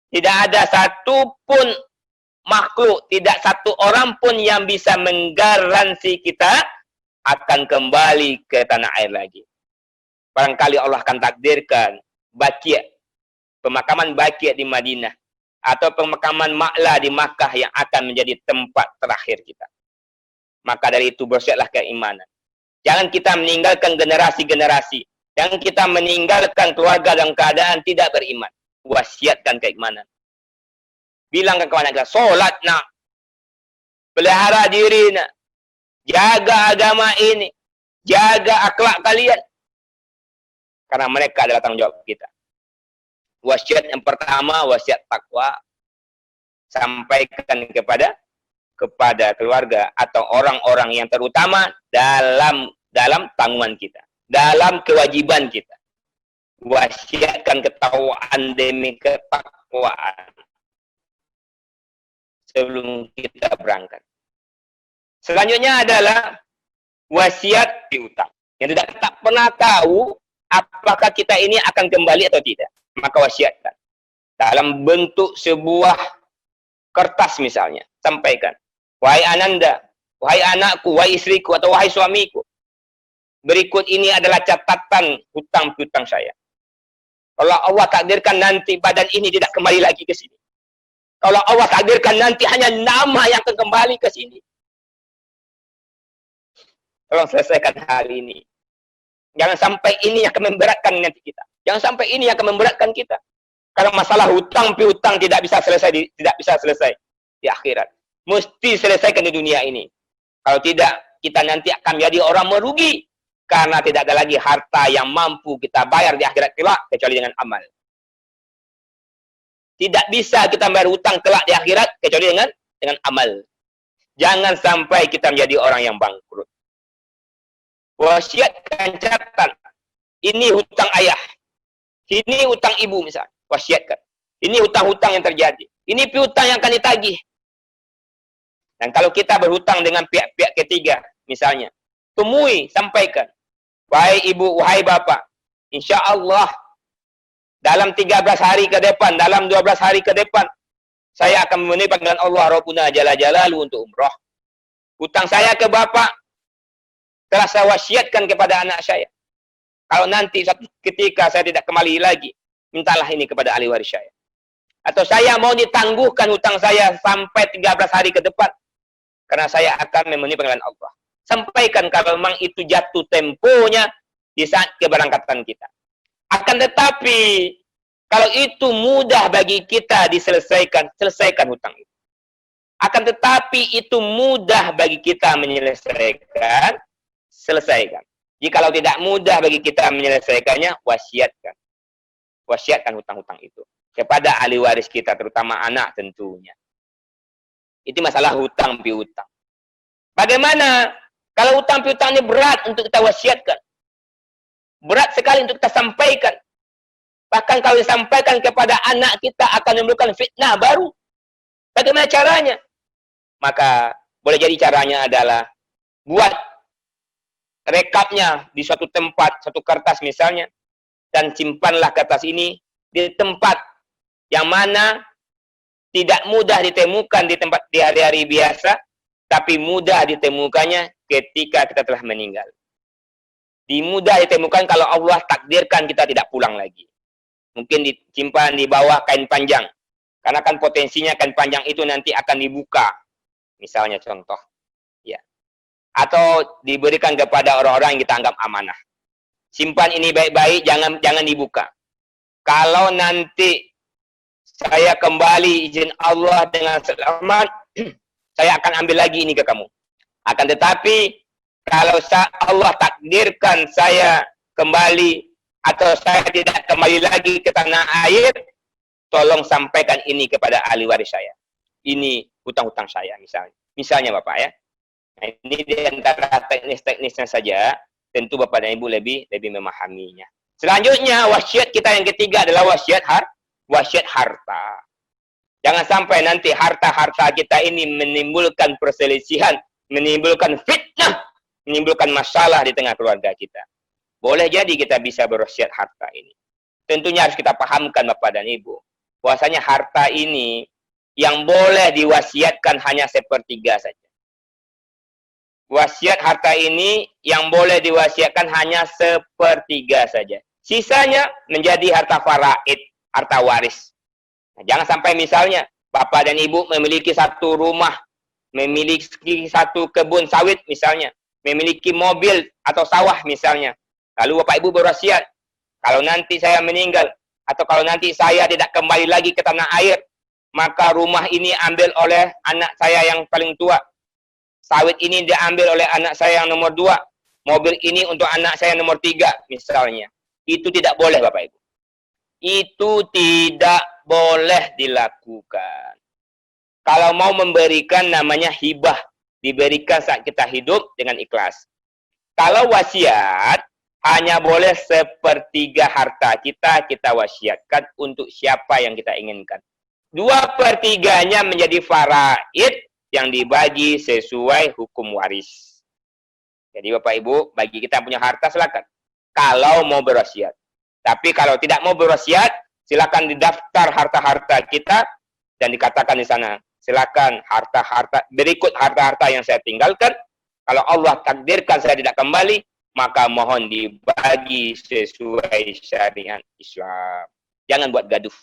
Tidak ada satu pun makhluk, tidak satu orang pun yang bisa menggaransi kita akan kembali ke tanah air lagi. Barangkali Allah akan takdirkan Baqi', pemakaman Baqi' di Madinah, atau pemakaman Ma'lah di Makkah yang akan menjadi tempat terakhir kita. Maka dari itu bersiaplah keimanan. Jangan kita meninggalkan generasi-generasi. Jangan kita meninggalkan keluarga dalam keadaan tidak beriman. Wasiatkan keimanan. Bilangkan kepada kita, solat nak, pelihara diri nak, jaga agama ini, jaga akhlak kalian. Karena mereka adalah tanggung jawab kita. Wasiat yang pertama, wasiat takwa. Sampaikan kepada keluarga atau orang-orang yang terutama dalam tanggungan kita, dalam kewajiban kita. Wasiatkan ketakwaan demi ketakwaan sebelum kita berangkat. Selanjutnya adalah wasiat piutang. Yang tak pernah tahu apakah kita ini akan kembali atau tidak. Maka wasiatkan. Dalam bentuk sebuah kertas misalnya. Sampaikan. Wahai Ananda, wahai anakku, wahai istriku, atau wahai suamiku. Berikut ini adalah catatan hutang piutang saya. Kalau Allah takdirkan nanti badan ini tidak kembali lagi ke sini. Kalau Allah takdirkan nanti hanya nama yang akan kembali ke sini. Tolong selesaikan hal ini. Jangan sampai ini yang akan memberatkan nanti kita. Jangan sampai ini yang akan memberatkan kita. Karena masalah hutang piutang tidak bisa selesai di akhirat. Mesti selesaikan di dunia ini. Kalau tidak, kita nanti akan menjadi orang merugi. Karena tidak ada lagi harta yang mampu kita bayar di akhirat kelak, kecuali dengan amal. Tidak bisa kita bayar hutang kelak di akhirat, kecuali dengan amal. Jangan sampai kita menjadi orang yang bangkrut. Wasiatkan, catatan. Ini hutang ayah. Ini hutang ibu misalnya. Wasiatkan. Ini hutang-hutang yang terjadi. Ini piutang yang akan ditagih. Dan kalau kita berhutang dengan pihak-pihak ketiga, misalnya, temui, sampaikan. Wahai ibu, wahai bapak, insya Allah, dalam 13 hari ke depan, dalam 12 hari ke depan, saya akan memenuhi panggilan Allah Rabbuna Jalla Jalaluhu untuk umrah. Hutang saya ke bapak, telah saya wasiatkan kepada anak saya. Kalau nanti satu ketika saya tidak kembali lagi, mintalah ini kepada ahli waris saya. Atau saya mau ditangguhkan hutang saya sampai 13 hari ke depan. Karena saya akan memenuhi panggilan Allah. Sampaikan kalau memang itu jatuh temponya di saat keberangkatan kita. Akan tetapi, kalau itu mudah bagi kita diselesaikan, selesaikan hutang itu. Akan tetapi itu mudah bagi kita menyelesaikan, selesaikan. Jikalau tidak mudah bagi kita menyelesaikannya, wasiatkan. Wasiatkan hutang-hutang itu kepada ahli waris kita, terutama anak tentunya. Itu masalah hutang piutang. Bagaimana kalau hutang piutang ini berat untuk kita wasiatkan? Berat sekali untuk kita sampaikan. Bahkan kalau disampaikan kepada anak kita akan menimbulkan fitnah baru. Bagaimana caranya? Maka boleh jadi caranya adalah buat rekapnya di suatu tempat, satu kertas misalnya, dan simpanlah kertas ini di tempat yang mana tidak mudah ditemukan di hari-hari biasa, tapi mudah ditemukannya ketika kita telah meninggal. Mudah ditemukan kalau Allah takdirkan kita tidak pulang lagi. Mungkin disimpan di bawah kain panjang. Karena kan potensinya kain panjang itu nanti akan dibuka. Misalnya contoh. Ya. Atau diberikan kepada orang-orang yang kita anggap amanah. Simpan ini baik-baik, jangan dibuka. Kalau nanti saya kembali izin Allah dengan selamat, saya akan ambil lagi ini ke kamu. Akan tetapi, kalau Allah takdirkan saya kembali, atau saya tidak kembali lagi ke tanah air, tolong sampaikan ini kepada ahli waris saya. Ini hutang-hutang saya misalnya. Misalnya Bapak ya. Nah, ini di antara teknis-teknisnya saja, tentu Bapak dan Ibu lebih memahaminya. Selanjutnya, wasiat kita yang ketiga adalah wasiat harta. Jangan sampai nanti harta-harta kita ini menimbulkan perselisihan, menimbulkan fitnah, menimbulkan masalah di tengah keluarga kita. Boleh jadi kita bisa berwasiat harta ini. Tentunya harus kita pahamkan Bapak dan Ibu, bahwasanya harta ini yang boleh diwasiatkan hanya sepertiga saja. Wasiat harta ini yang boleh diwasiatkan hanya sepertiga saja. Sisanya menjadi harta faraid, harta waris. Nah, jangan sampai misalnya Bapak dan Ibu memiliki satu rumah, memiliki satu kebun sawit misalnya, memiliki mobil atau sawah misalnya. Lalu Bapak Ibu berwasiat, kalau nanti saya meninggal, atau kalau nanti saya tidak kembali lagi ke tanah air, maka rumah ini ambil oleh anak saya yang paling tua. Sawit ini diambil oleh anak saya yang nomor 2. Mobil ini untuk anak saya yang nomor 3 misalnya. Itu tidak boleh Bapak Ibu. Itu tidak boleh dilakukan. Kalau mau memberikan namanya hibah. Diberikan saat kita hidup dengan ikhlas. Kalau wasiat, hanya boleh sepertiga harta kita wasiatkan untuk siapa yang kita inginkan. 2/3-nya menjadi faraid yang dibagi sesuai hukum waris. Jadi Bapak Ibu, bagi kita punya harta silakan. Kalau mau berwasiat. Tapi kalau tidak mau berwasiat, silakan didaftar harta-harta kita dan dikatakan di sana, silakan harta-harta berikut harta-harta yang saya tinggalkan. Kalau Allah takdirkan saya tidak kembali, maka mohon dibagi sesuai syariat Islam. Jangan buat gaduh.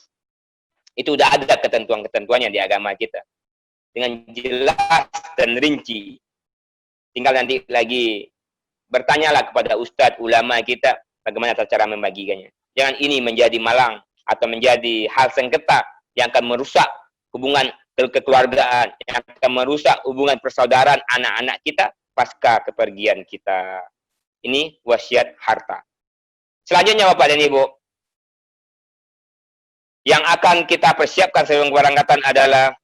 Itu udah ada ketentuan-ketentuannya di agama kita. Dengan jelas dan rinci. Tinggal nanti lagi bertanyalah kepada ustadz, ulama kita, bagaimana cara membagikannya. Jangan ini menjadi malang atau menjadi hal sengketa yang akan merusak hubungan kekeluargaan, yang akan merusak hubungan persaudaraan anak-anak kita pasca kepergian kita. Ini wasiat harta. Selanjutnya Bapak dan Ibu, yang akan kita persiapkan sebelum keberangkatan adalah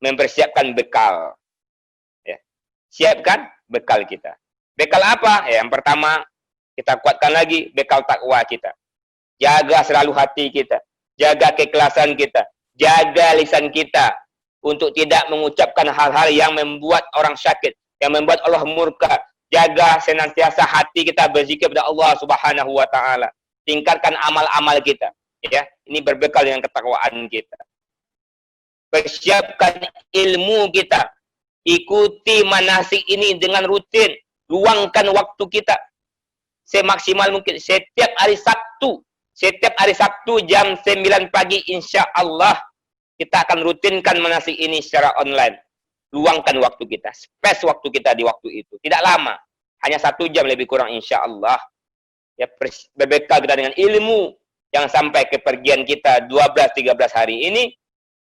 mempersiapkan bekal. Ya. Siapkan bekal kita. Bekal apa? Ya, yang pertama, kita kuatkan lagi bekal takwa kita. Jaga selalu hati kita. Jaga keikhlasan kita. Jaga lisan kita untuk tidak mengucapkan hal-hal yang membuat orang sakit, yang membuat Allah murka. Jaga senantiasa hati kita berzikir kepada Allah Subhanahu wa taala. Tingkatkan amal-amal kita, ya. Ini berbekal dengan ketakwaan kita. Persiapkan ilmu kita. Ikuti manasik ini dengan rutin. Luangkan waktu kita semaksimal mungkin. Setiap hari Sabtu jam 9 pagi insya Allah kita akan rutinkan manasik ini secara online. Luangkan waktu kita, space waktu kita di waktu itu. Tidak lama, hanya 1 jam lebih kurang insya Allah. Ya, berbekal kita dengan ilmu yang sampai kepergian kita 12-13 hari ini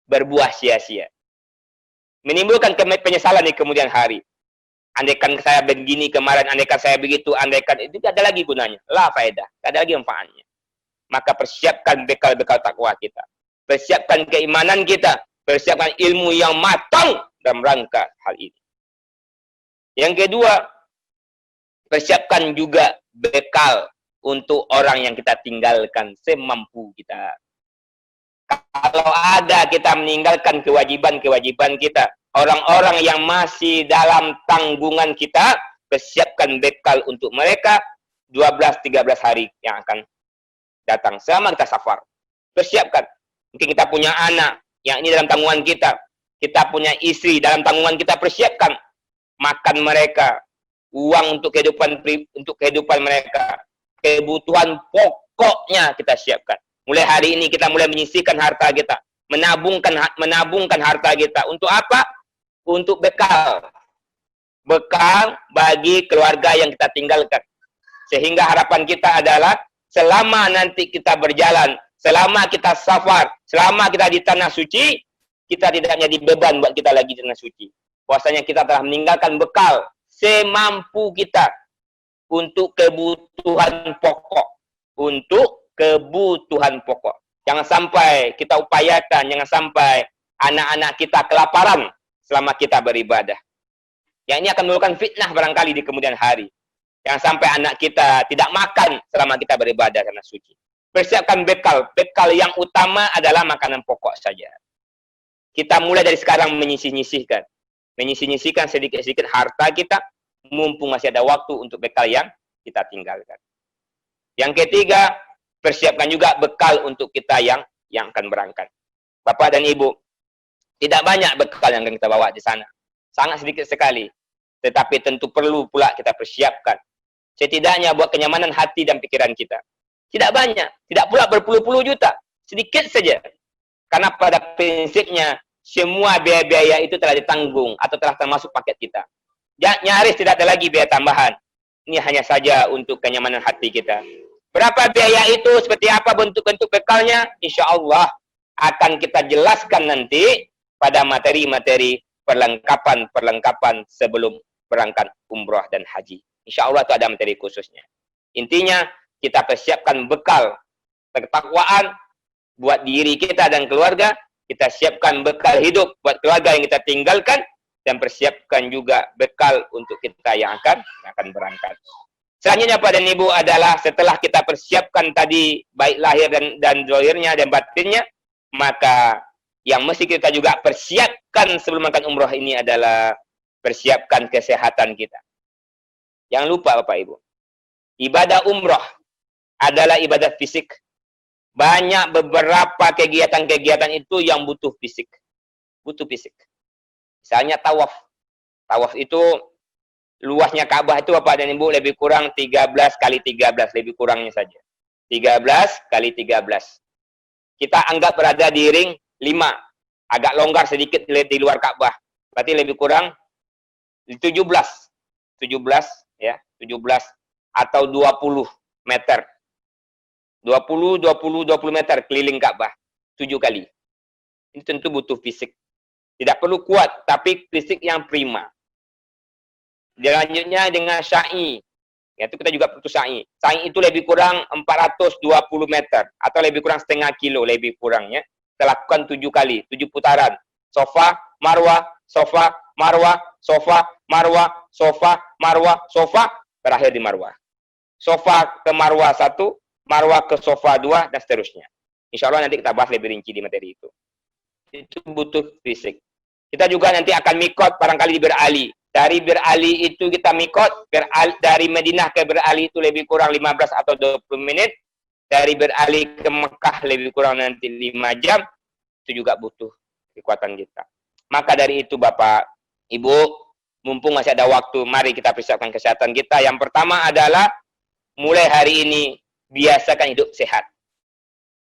berbuah sia-sia. Menimbulkan penyesalan di kemudian hari. Andaikan saya begini kemarin, andaikan saya begitu, andaikan itu tidak ada lagi gunanya. La faedah, tidak ada lagi manfaatnya. Maka persiapkan bekal-bekal takwa kita. Persiapkan keimanan kita. Persiapkan ilmu yang matang dalam rangka hal ini. Yang kedua, persiapkan juga bekal untuk orang yang kita tinggalkan semampu kita. Kalau ada kita meninggalkan kewajiban-kewajiban kita, orang-orang yang masih dalam tanggungan kita, persiapkan bekal untuk mereka 12-13 hari yang akan datang selama kita safar. Persiapkan. Mungkin kita punya anak yang ini dalam tanggungan kita. Kita punya istri dalam tanggungan kita, persiapkan makan mereka, uang untuk kehidupan mereka, kebutuhan pokoknya kita siapkan. Mulai hari ini kita mulai menyisihkan harta kita, menabungkan harta kita. Untuk apa? Untuk bekal. Bekal bagi keluarga yang kita tinggalkan. Sehingga harapan kita adalah selama nanti kita berjalan, selama kita safar, selama kita di tanah suci, kita tidak menjadi beban buat kita lagi di tanah suci. Bahwasanya kita telah meninggalkan bekal semampu kita untuk kebutuhan pokok. Untuk kebutuhan pokok. Jangan sampai kita upayakan, jangan sampai anak-anak kita kelaparan selama kita beribadah. Yang ini akan menimbulkan fitnah barangkali di kemudian hari. Jangan sampai anak kita tidak makan selama kita beribadah karena suci. Persiapkan bekal. Bekal yang utama adalah makanan pokok saja. Kita mulai dari sekarang menyisih-nyisihkan. Menyisih-nyisihkan sedikit-sedikit harta kita, mumpung masih ada waktu untuk bekal yang kita tinggalkan. Yang ketiga, persiapkan juga bekal untuk kita yang akan berangkat. Bapak dan Ibu, tidak banyak bekal yang akan kita bawa di sana. Sangat sedikit sekali. Tetapi tentu perlu pula kita persiapkan. Setidaknya buat kenyamanan hati dan pikiran kita. Tidak banyak. Tidak pula berpuluh-puluh juta. Sedikit saja. Karena pada prinsipnya, semua biaya-biaya itu telah ditanggung atau telah termasuk paket kita. Nyaris tidak ada lagi biaya tambahan. Ini hanya saja untuk kenyamanan hati kita. Berapa biaya itu, seperti apa bentuk-bentuk bekalnya, insya Allah akan kita jelaskan nanti pada materi-materi perlengkapan sebelum berangkat umrah dan haji. Insya Allah itu ada materi khususnya. Intinya, kita persiapkan bekal ketakwaan buat diri kita dan keluarga, kita siapkan bekal hidup buat keluarga yang kita tinggalkan, dan persiapkan juga bekal untuk kita yang akan berangkat. Selanjutnya Pak dan Ibu adalah setelah kita persiapkan tadi baik lahir dan zahirnya dan batinnya, maka yang mesti kita juga persiapkan sebelum makan umroh ini adalah persiapkan kesehatan kita. Jangan lupa Bapak Ibu, ibadah umroh adalah ibadah fisik. Banyak beberapa kegiatan-kegiatan itu yang butuh fisik. Butuh fisik. Misalnya tawaf. Tawaf itu luasnya Ka'bah itu Bapak dan Ibu lebih kurang 13 kali 13, lebih kurangnya saja. 13 kali 13. Kita anggap berada di ring 5. Agak longgar sedikit di luar Ka'bah. Berarti lebih kurang 17. 17 ya, 17 atau 20 meter. 20 meter keliling Ka'bah. 7 kali. Ini tentu butuh fisik. Tidak perlu kuat, tapi fisik yang prima. Selanjutnya dengan syai. Ya, itu kita juga butuh syai. Syai itu lebih kurang 420 meter. Atau lebih kurang setengah kilo, lebih kurangnya. Kita lakukan 7 kali, 7 putaran. Sofa, marwah, sofa, marwah, sofa, marwah, sofa, marwah, sofa. Berakhir di marwah. Sofa ke marwah 1, marwah ke sofa 2, dan seterusnya. Insya Allah nanti kita bahas lebih rinci di materi itu. Itu butuh fisik. Kita juga nanti akan mikot barangkali di Bir Ali. Dari Bir Ali itu kita mikot, dari Madinah ke Bir Ali itu lebih kurang 15 atau 20 menit. Dari Bir Ali ke Mekah lebih kurang nanti 5 jam. Itu juga butuh kekuatan kita. Maka dari itu Bapak, Ibu, mumpung masih ada waktu, mari kita persiapkan kesehatan kita. Yang pertama adalah, mulai hari ini, biasakan hidup sehat.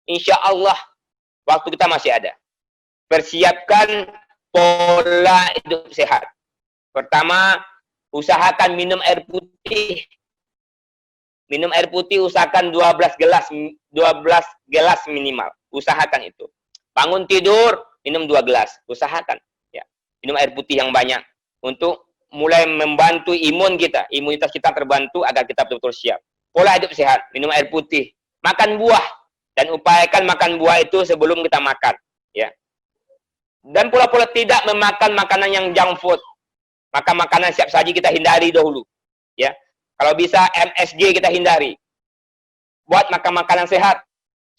Insya Allah, waktu kita masih ada. Persiapkan pola hidup sehat. Pertama, usahakan minum air putih. Minum air putih usahakan 12 gelas minimal. Usahakan itu. Bangun tidur, minum 2 gelas. Usahakan. Ya. Minum air putih yang banyak. Untuk mulai membantu imun kita. Imunitas kita terbantu agar kita betul-betul siap. Pola hidup sehat. Minum air putih. Makan buah. Dan upayakan makan buah itu sebelum kita makan. Ya. Dan pula-pula tidak memakan makanan yang junk food. Maka makanan siap saji kita hindari dahulu. Ya. Kalau bisa MSG kita hindari. Buat makan makanan sehat.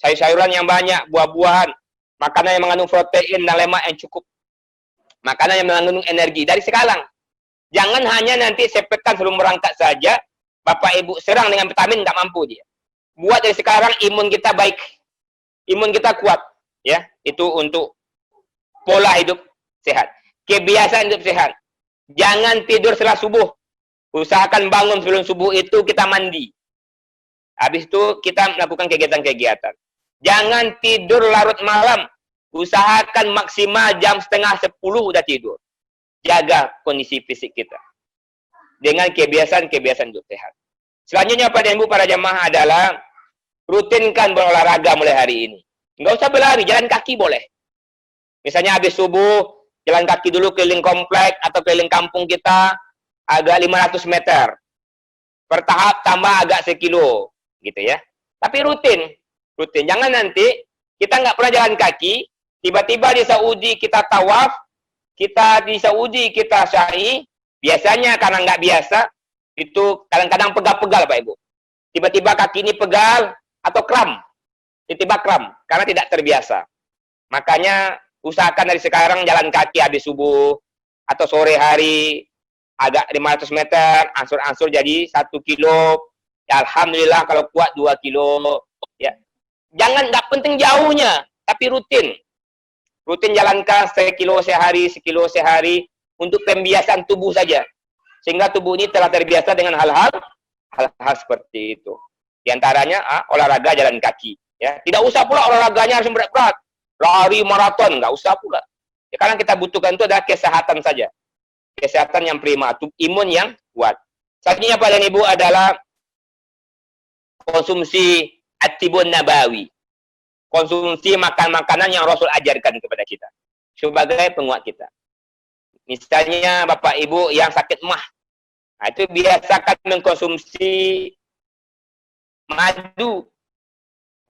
Sayur-sayuran yang banyak, buah-buahan. Makanan yang mengandung protein dan lemak yang cukup. Makanan yang mengandung energi. Dari sekarang. Jangan hanya nanti sepetkan sebelum berangkat saja. Bapak Ibu serang dengan vitamin, nggak mampu dia. Buat dari sekarang imun kita baik. Imun kita kuat. Ya, itu untuk pola hidup sehat. Kebiasaan hidup sehat. Jangan tidur setelah subuh. Usahakan bangun sebelum subuh itu kita mandi. Habis itu kita melakukan kegiatan-kegiatan. Jangan tidur larut malam. Usahakan maksimal jam setengah 10 udah tidur. Jaga kondisi fisik kita. Dengan kebiasaan-kebiasaan hidup sehat. Selanjutnya pada ibu para jamaah adalah rutinkan berolahraga mulai hari ini. Nggak usah berlari, jalan kaki boleh. Misalnya habis subuh, jalan kaki dulu keliling komplek atau keliling kampung kita agak 500 meter. Bertahap tambah agak 1 kilo. Gitu ya. Tapi rutin. Jangan nanti kita nggak pernah jalan kaki, tiba-tiba di Saudi kita tawaf, kita di Saudi kita syai, biasanya karena nggak biasa, itu kadang-kadang pegal-pegal Pak Ibu. Tiba-tiba kaki ini pegal atau kram. Tiba-tiba kram, karena tidak terbiasa. Makanya usahakan dari sekarang jalan kaki habis subuh, atau sore hari, agak 500 meter, ansur-ansur jadi 1 kilo. Ya, Alhamdulillah kalau kuat 2 kilo. Ya. Jangan, nggak penting jauhnya, tapi rutin. Rutin jalankan 1 kilo sehari, 1 kilo sehari, untuk pembiasaan tubuh saja. Sehingga tubuh ini telah terbiasa dengan hal-hal seperti itu. Di antaranya olahraga jalan kaki. Ya. Tidak usah pula olahraganya harus berat-berat. Lari maraton, nggak usah pula. Ya, karena kita butuhkan itu adalah kesehatan saja. Kesehatan yang prima, imun yang kuat. Selanjutnya Pak dan Ibu adalah konsumsi at-tibun nabawi. Konsumsi makan-makanan yang Rasul ajarkan kepada kita. Sebagai penguat kita. Misalnya Bapak Ibu yang sakit mah. Nah, itu biasakan mengkonsumsi madu.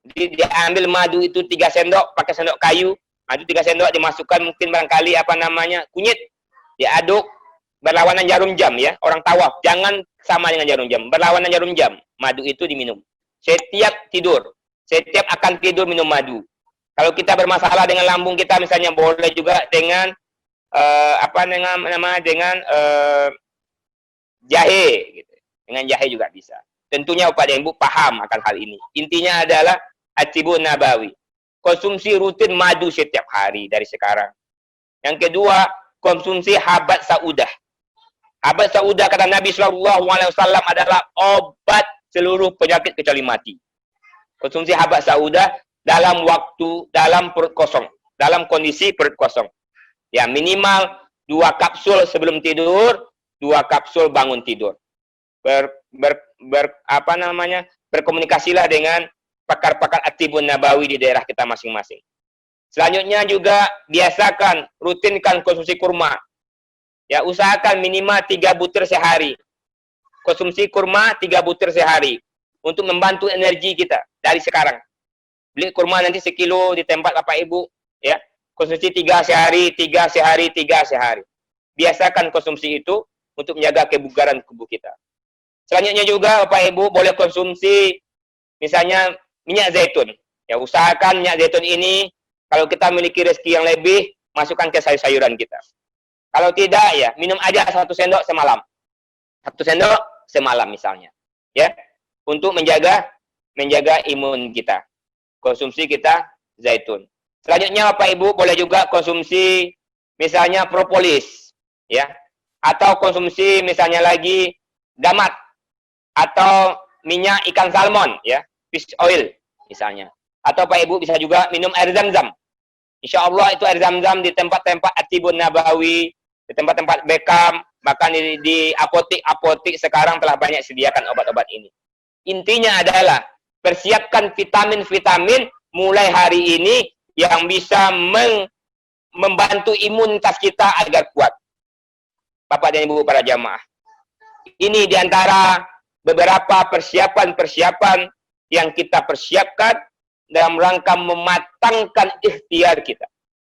Jadi diambil madu itu 3 sendok, pakai sendok kayu. Madu 3 sendok dimasukkan mungkin barangkali kunyit. Diaduk. Berlawanan jarum jam ya. Orang tawaf. Jangan sama dengan jarum jam. Berlawanan jarum jam. Madu itu diminum. Setiap tidur. Setiap akan tidur minum madu. Kalau kita bermasalah dengan lambung kita misalnya boleh juga dengan jahe gitu. Dengan jahe juga bisa. Tentunya Bapak dan Ibu paham akan hal ini. Intinya adalah at-tibun nabawi. Konsumsi rutin madu setiap hari dari sekarang. Yang kedua, konsumsi habat saudah. Habat saudah kata Nabi SAW adalah obat seluruh penyakit kecuali mati. Konsumsi habat saudah dalam perut kosong. Dalam kondisi perut kosong. Ya, minimal 2 kapsul sebelum tidur, 2 kapsul bangun tidur. Berkomunikasilah dengan pakar-pakar at-tibun nabawi di daerah kita masing-masing. Selanjutnya juga biasakan, rutinkan konsumsi kurma. Ya, usahakan minimal 3 butir sehari. Konsumsi kurma 3 butir sehari untuk membantu energi kita dari sekarang. Beli kurma nanti sekilo di tempat Bapak Ibu, ya. Konsumsi 3 sehari, 3 sehari, 3 sehari. Biasakan konsumsi itu untuk menjaga kebugaran tubuh kita. Selanjutnya juga Bapak Ibu boleh konsumsi misalnya minyak zaitun. Ya, usahakan minyak zaitun ini kalau kita memiliki rezeki yang lebih, masukkan ke sayur-sayuran kita. Kalau tidak, ya minum aja 1 sendok semalam. 1 sendok semalam misalnya. Ya, untuk menjaga imun kita. Konsumsi kita zaitun. Selanjutnya Bapak Ibu boleh juga konsumsi misalnya propolis, ya. Atau konsumsi misalnya lagi damat atau minyak ikan salmon, ya, fish oil misalnya. Atau Pak Ibu bisa juga minum air zam-zam. Insya Allah itu air zam-zam di tempat-tempat Atibun Nabawi, di tempat-tempat Bekam, bahkan di apotik-apotik sekarang telah banyak sediakan obat-obat ini. Intinya adalah persiapkan vitamin-vitamin mulai hari ini yang bisa membantu imunitas kita agar kuat. Bapak dan Ibu para jamaah. Ini diantara beberapa persiapan-persiapan yang kita persiapkan dalam rangka mematangkan ikhtiar kita.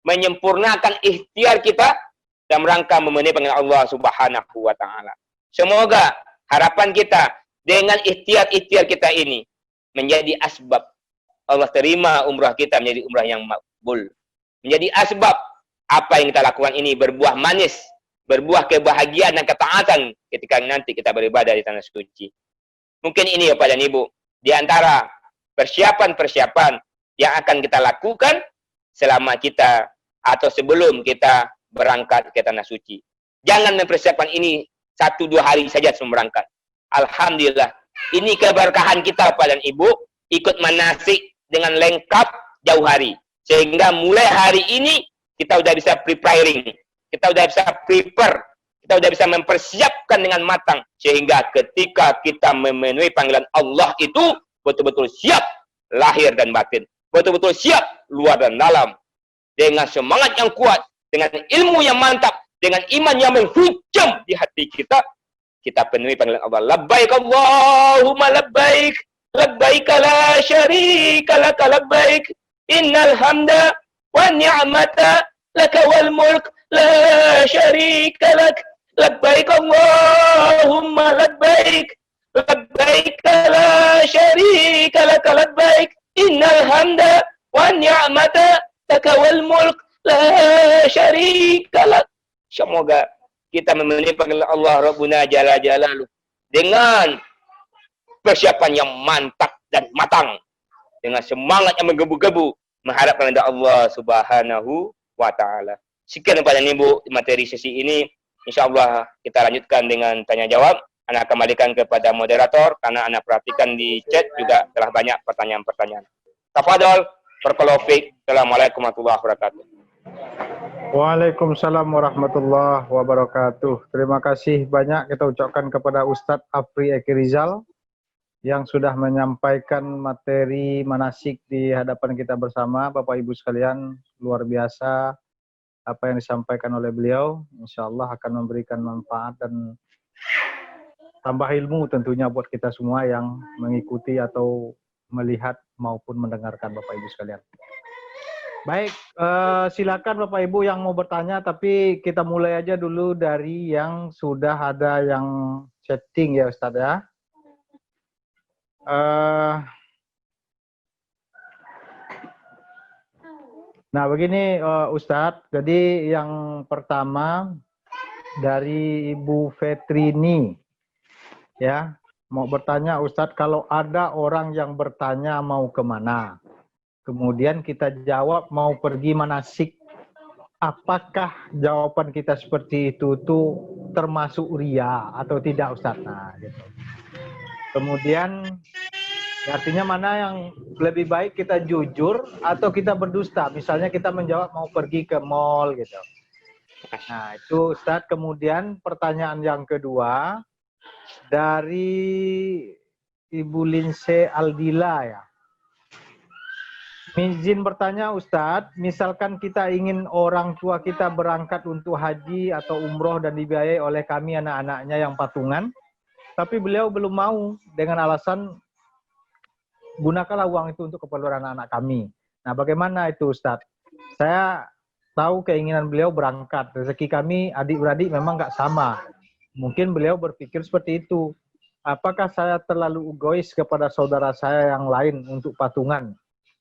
Menyempurnakan ikhtiar kita dalam rangka memenuhi panggilan Allah Subhanahu wa Ta'ala. Semoga harapan kita dengan ikhtiar-ikhtiar kita ini menjadi asbab Allah terima umrah kita menjadi umrah yang makbul. Menjadi asbab apa yang kita lakukan ini berbuah manis, berbuah kebahagiaan dan ketaatan ketika nanti kita beribadah di tanah suci. Mungkin ini Bapak dan Ibu, di antara persiapan-persiapan yang akan kita lakukan selama kita atau sebelum kita berangkat ke tanah suci. Jangan mempersiapkan ini 1-2 hari saja sebelum berangkat. Alhamdulillah, ini keberkahan kita Bapak dan Ibu, ikut manasik dengan lengkap jauh hari. Sehingga mulai hari ini kita sudah bisa preparing, kita sudah bisa prepare, kita sudah bisa mempersiapkan dengan matang. Sehingga ketika kita memenuhi panggilan Allah itu betul-betul siap lahir dan batin. Betul-betul siap luar dan dalam. Dengan semangat yang kuat, dengan ilmu yang mantap, dengan iman yang menghujam di hati kita, kita penuhi panggilan Allah. Labbaik Allahumma labbaik, labbaik la syarika laka labbaik, innal hamda wa ni'mata laka wal mulk la syarika lak. Labbaik Allahumma labbaik, labbaik la syarika laka labbaik, innal hamda wa ni'mata laka wal mulk la syarika lak. Semoga kita memenuhi panggilan Allah Rabbuna Jalla Jalaluh dengan persiapan yang mantap dan matang, dengan semangat yang menggebu-gebu mengharap kepada Allah Subhanahu wa Ta'ala. Sekian Bapak dan Ibu materi sesi ini. InsyaAllah kita lanjutkan dengan tanya jawab. Anak kembalikan kepada moderator karena anak perhatikan di chat juga telah banyak pertanyaan-pertanyaan. Tafadhol, barakallahu. Assalamualaikum warahmatullahi wabarakatuh. Waalaikumsalam warahmatullahi wabarakatuh. Terima kasih banyak kita ucapkan kepada Ustadz Afri Eki Rizal yang sudah menyampaikan materi manasik di hadapan kita bersama. Bapak Ibu sekalian, luar biasa apa yang disampaikan oleh beliau. Insya Allah akan memberikan manfaat dan tambah ilmu tentunya buat kita semua yang mengikuti atau melihat maupun mendengarkan Bapak Ibu sekalian. Baik, silakan Bapak Ibu yang mau bertanya, tapi kita mulai aja dulu dari yang sudah ada yang chatting ya Ustadz ya. Nah begini Ustadz, jadi yang pertama dari Ibu Fetrini ya, mau bertanya Ustadz, kalau ada orang yang bertanya mau kemana, kemudian kita jawab mau pergi manasik, apakah jawaban kita seperti itu tuh termasuk ria atau tidak Ustadz? Nah, gitu. Kemudian artinya mana yang lebih baik, kita jujur atau kita berdusta? Misalnya kita menjawab mau pergi ke mall gitu. Nah itu Ustadz. Kemudian pertanyaan yang kedua dari Ibu Linse Aldila ya. Izin bertanya Ustadz, misalkan kita ingin orang tua kita berangkat untuk haji atau umroh dan dibiayai oleh kami anak-anaknya yang patungan, tapi beliau belum mau dengan alasan gunakanlah uang itu untuk keperluan anak-anak kami. Nah, bagaimana itu Ustadz? Saya tahu keinginan beliau berangkat, rezeki kami adik-beradik memang nggak sama. Mungkin beliau berpikir seperti itu. Apakah saya terlalu egois kepada saudara saya yang lain untuk patungan,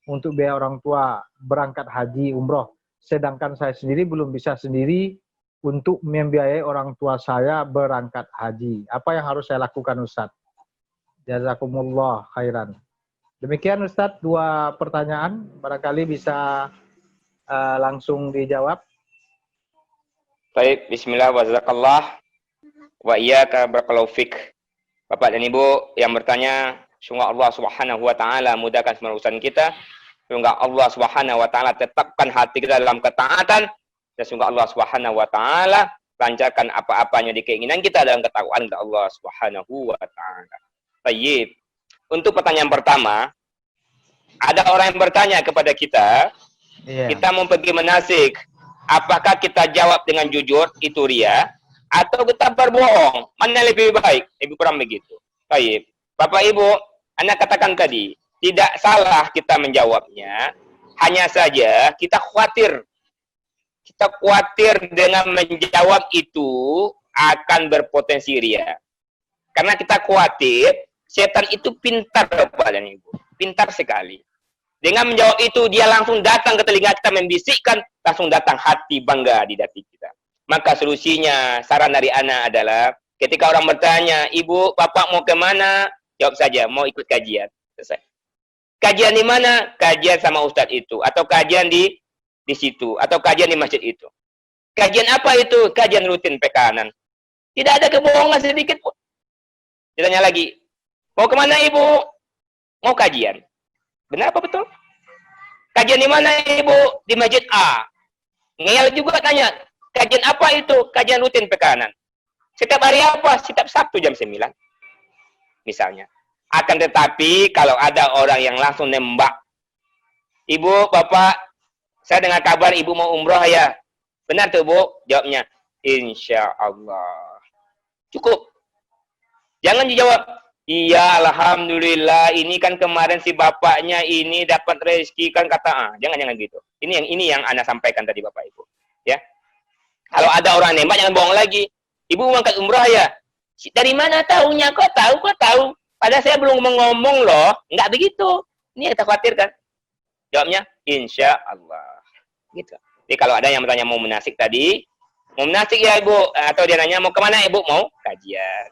untuk biaya orang tua berangkat haji umroh, sedangkan saya sendiri belum bisa sendiri untuk membiayai orang tua saya berangkat haji? Apa yang harus saya lakukan Ustadz? Jazakumullah khairan. Demikian Ustadz, 2 pertanyaan, barangkali bisa langsung dijawab. Baik, bismillah wa jazakallah wa iyyaka barakallahu fik. Bapak dan Ibu yang bertanya, semoga Allah Subhanahu wa taala mudahkan semua urusan kita. Semoga Allah Subhanahu wa taala tetapkan hati kita dalam ketaatan, dan semoga Allah Subhanahu wa taala lancarkan apa-apanya di keinginan kita dalam ketakwaan kepada Allah Subhanahu wa taala. Baik. Untuk pertanyaan pertama, ada orang yang bertanya kepada kita, kita mau pergi manasik, apakah kita jawab dengan jujur, itu ria, atau kita berbohong? Mana lebih baik? Lebih kurang begitu. Baik. Bapak Ibu, Anda katakan tadi, tidak salah kita menjawabnya, hanya saja kita khawatir. Kita khawatir dengan menjawab itu akan berpotensi ria. Karena kita khawatir, setan itu pintar, Bapak dan Ibu. Pintar sekali. Dengan menjawab itu, dia langsung datang ke telinga kita membisikkan, langsung datang hati bangga di hati kita. Maka solusinya, saran dari Ana adalah, ketika orang bertanya, Ibu, Bapak mau kemana? Jawab saja, mau ikut kajian. Selesai. Kajian di mana? Kajian sama Ustadz itu. Atau kajian di situ. Atau kajian di masjid itu. Kajian apa itu? Kajian rutin PKN. Tidak ada kebohongan sedikit pun. Ditanya lagi, mau kemana Ibu? Mau kajian. Benar apa betul? Kajian di mana Ibu? Di masjid A. Ngeyel juga tanya, kajian apa itu? Kajian rutin PKN. Setiap hari apa? Setiap Sabtu jam 9. Misalnya. Akan tetapi, kalau ada orang yang langsung nembak, Ibu, Bapak, saya dengar kabar Ibu mau umroh ya. Benar tuh Bu? Jawabnya, Insya Allah. Cukup. Jangan dijawab, iya alhamdulillah, ini kan kemarin si bapaknya ini dapat rezeki kan kata, jangan gitu. Ini yang Anda sampaikan tadi Bapak Ibu. Ya. Kalau ada orang nembak jangan bohong lagi. Ibu mau angkat umroh ya? Dari mana tahunya? Kok tahu? Padahal saya belum ngomong loh. Enggak begitu. Ini yang kita khawatirkan. Jawabnya, Insya Allah. Gitu. Jadi kalau ada yang bertanya mau menasik tadi, mau menasik ya Ibu, atau dia nanya mau kemana Ibu? Mau kajian.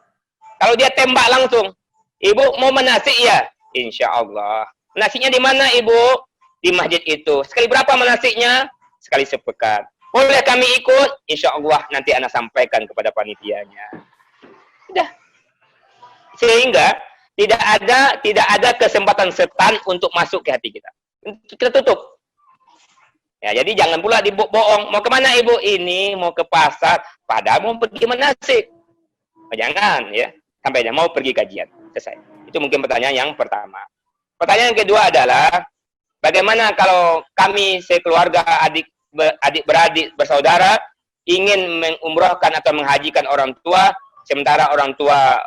Kalau dia tembak langsung, Ibu mau menasik ya? Insya Allah. Menasiknya di mana Ibu? Di masjid itu. Sekali berapa menasiknya? Sekali sepekan. Boleh kami ikut? Insya Allah nanti Anda sampaikan kepada panitianya. Sudah. Sehingga tidak ada kesempatan setan untuk masuk ke hati kita. Kita tutup. Ya, jadi jangan pula dibohong. Mau kemana Ibu? Ini mau ke pasar. Padahal mau pergi menasik. Jangan ya. Sampai mau pergi kajian. Selesai. Itu mungkin pertanyaan yang pertama. Pertanyaan yang kedua adalah, bagaimana kalau kami sekeluarga adik-beradik bersaudara ingin mengumrohkan atau menghajikan orang tua, sementara orang tua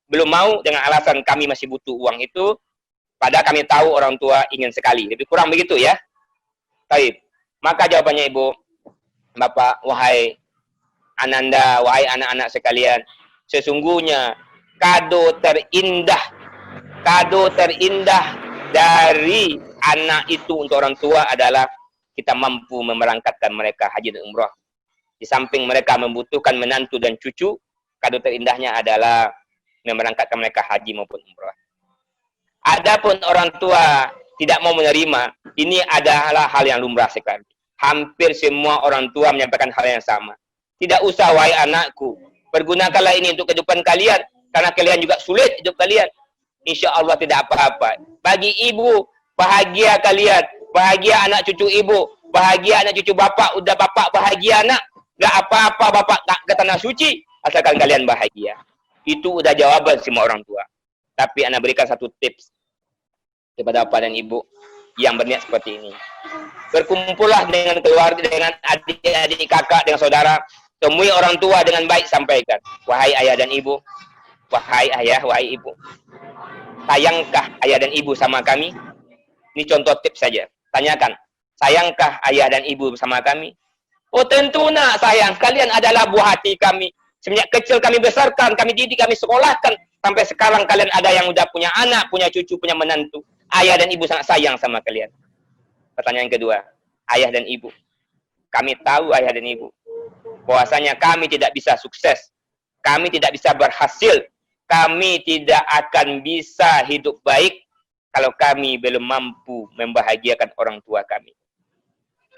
belum mau dengan alasan kami masih butuh uang itu, padahal kami tahu orang tua ingin sekali. Lebih kurang begitu ya. Baik. Maka jawabannya Ibu, Bapak, wahai Ananda, wahai anak-anak sekalian, sesungguhnya kado terindah dari anak itu untuk orang tua adalah kita mampu memerangkatkan mereka haji dan umrah. Di samping mereka membutuhkan menantu dan cucu, kado terindahnya adalah memerangkatkan mereka haji maupun umrah. Adapun orang tua tidak mau menerima, ini adalah hal yang lumrah sekali. Hampir semua orang tua menyampaikan hal yang sama. Tidak usah wahai anakku, pergunakanlah ini untuk kehidupan kalian, karena kalian juga sulit hidup kalian. Insya Allah tidak apa-apa. Bagi ibu, bahagia kalian, bahagia anak cucu ibu, bahagia anak cucu bapak, udah bapak bahagia anak, gak apa-apa bapak tak ke tanah suci, asalkan kalian bahagia. Itu udah jawaban semua orang tua. Tapi Anda berikan satu tips kepada bapak dan ibu. yang berniat seperti ini. Berkumpullah dengan keluarga, dengan adik-adik, kakak, dengan saudara. Temui orang tua dengan baik, sampaikan. Wahai ayah dan ibu, wahai ayah, wahai ibu, sayangkah ayah dan ibu sama kami? Ini contoh tips saja. Tanyakan, sayangkah ayah dan ibu bersama kami? Oh tentu nak sayang, kalian adalah buah hati kami. Semenjak kecil kami besarkan, kami didik, kami sekolahkan. Sampai sekarang kalian ada yang udah punya anak, punya cucu, punya menantu. Ayah dan ibu sangat sayang sama kalian. Pertanyaan kedua, ayah dan ibu. Kami tahu ayah dan ibu, bahwasanya kami tidak bisa sukses. Kami tidak bisa berhasil. Kami tidak akan bisa hidup baik kalau kami belum mampu membahagiakan orang tua kami.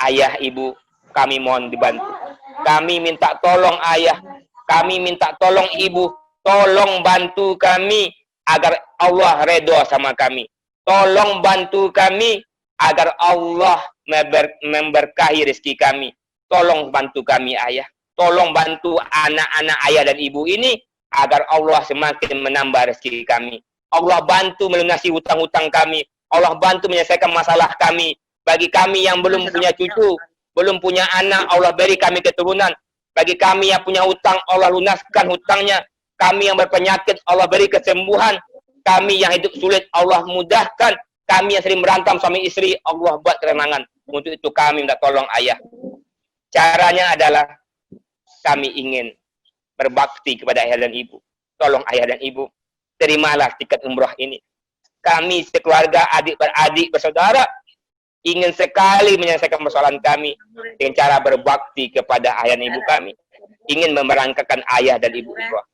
Ayah, ibu, kami mohon dibantu. Kami minta tolong ayah, kami minta tolong ibu, tolong bantu kami agar Allah redha sama kami. Tolong bantu kami agar Allah memberkahi rezeki kami. Tolong bantu kami ayah. Tolong bantu anak-anak ayah dan ibu ini agar Allah semakin menambah rezeki kami. Allah bantu melunasi hutang-hutang kami. Allah bantu menyelesaikan masalah kami. Bagi kami yang belum punya cucu, belum punya anak, Allah beri kami keturunan. Bagi kami yang punya hutang, Allah lunaskan hutangnya. Kami yang berpenyakit, Allah beri kesembuhan. Kami yang hidup sulit, Allah mudahkan. Kami yang sering berantem suami istri, Allah buat kerenangan. Untuk itu kami minta tolong ayah. Caranya adalah kami ingin berbakti kepada ayah dan ibu. Tolong ayah dan ibu, terimalah tiket umrah ini. Kami sekeluarga, adik-beradik, bersaudara, ingin sekali menyelesaikan persoalan kami dengan cara berbakti kepada ayah dan ibu kami. Ingin memberangkatkan ayah dan ibu umrah.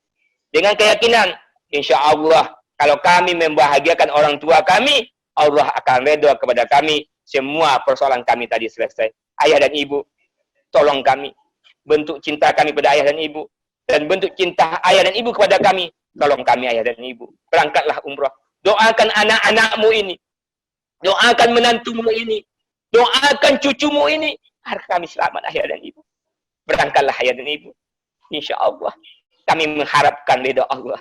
Dengan keyakinan, insya Allah, kalau kami membahagiakan orang tua kami, Allah akan redha kepada kami. Semua persoalan kami tadi selesai. Ayah dan ibu, tolong kami. Bentuk cinta kami pada ayah dan ibu. Dan bentuk cinta ayah dan ibu kepada kami. Tolong kami ayah dan ibu. Berangkatlah umrah. Doakan anak-anakmu ini. Doakan menantumu ini. Doakan cucumu ini. Agar kami selamat ayah dan ibu. Berangkatlah ayah dan ibu. Insya Allah. Kami mengharapkan ridha Allah.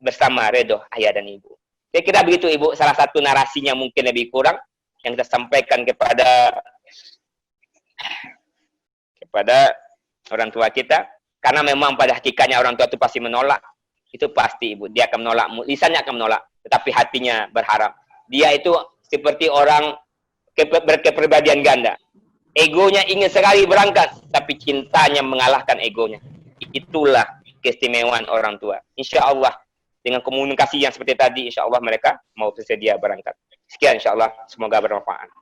Bersama ridha ayah dan ibu. Saya kira begitu ibu. Salah satu narasinya mungkin lebih kurang. Yang kita sampaikan kepada orang tua kita. Karena memang pada hakikatnya orang tua itu pasti menolak. Itu pasti ibu. Dia akan menolak. Lisannya akan menolak. Tetapi hatinya berharap. Dia itu seperti orang berkepribadian ganda. Egonya ingin sekali berangkat. Tapi cintanya mengalahkan egonya. Itulah keistimewaan orang tua. Insya Allah. Dengan komunikasi yang seperti tadi. Insya Allah mereka mau bersedia berangkat. Sekian insya Allah. Semoga bermanfaat.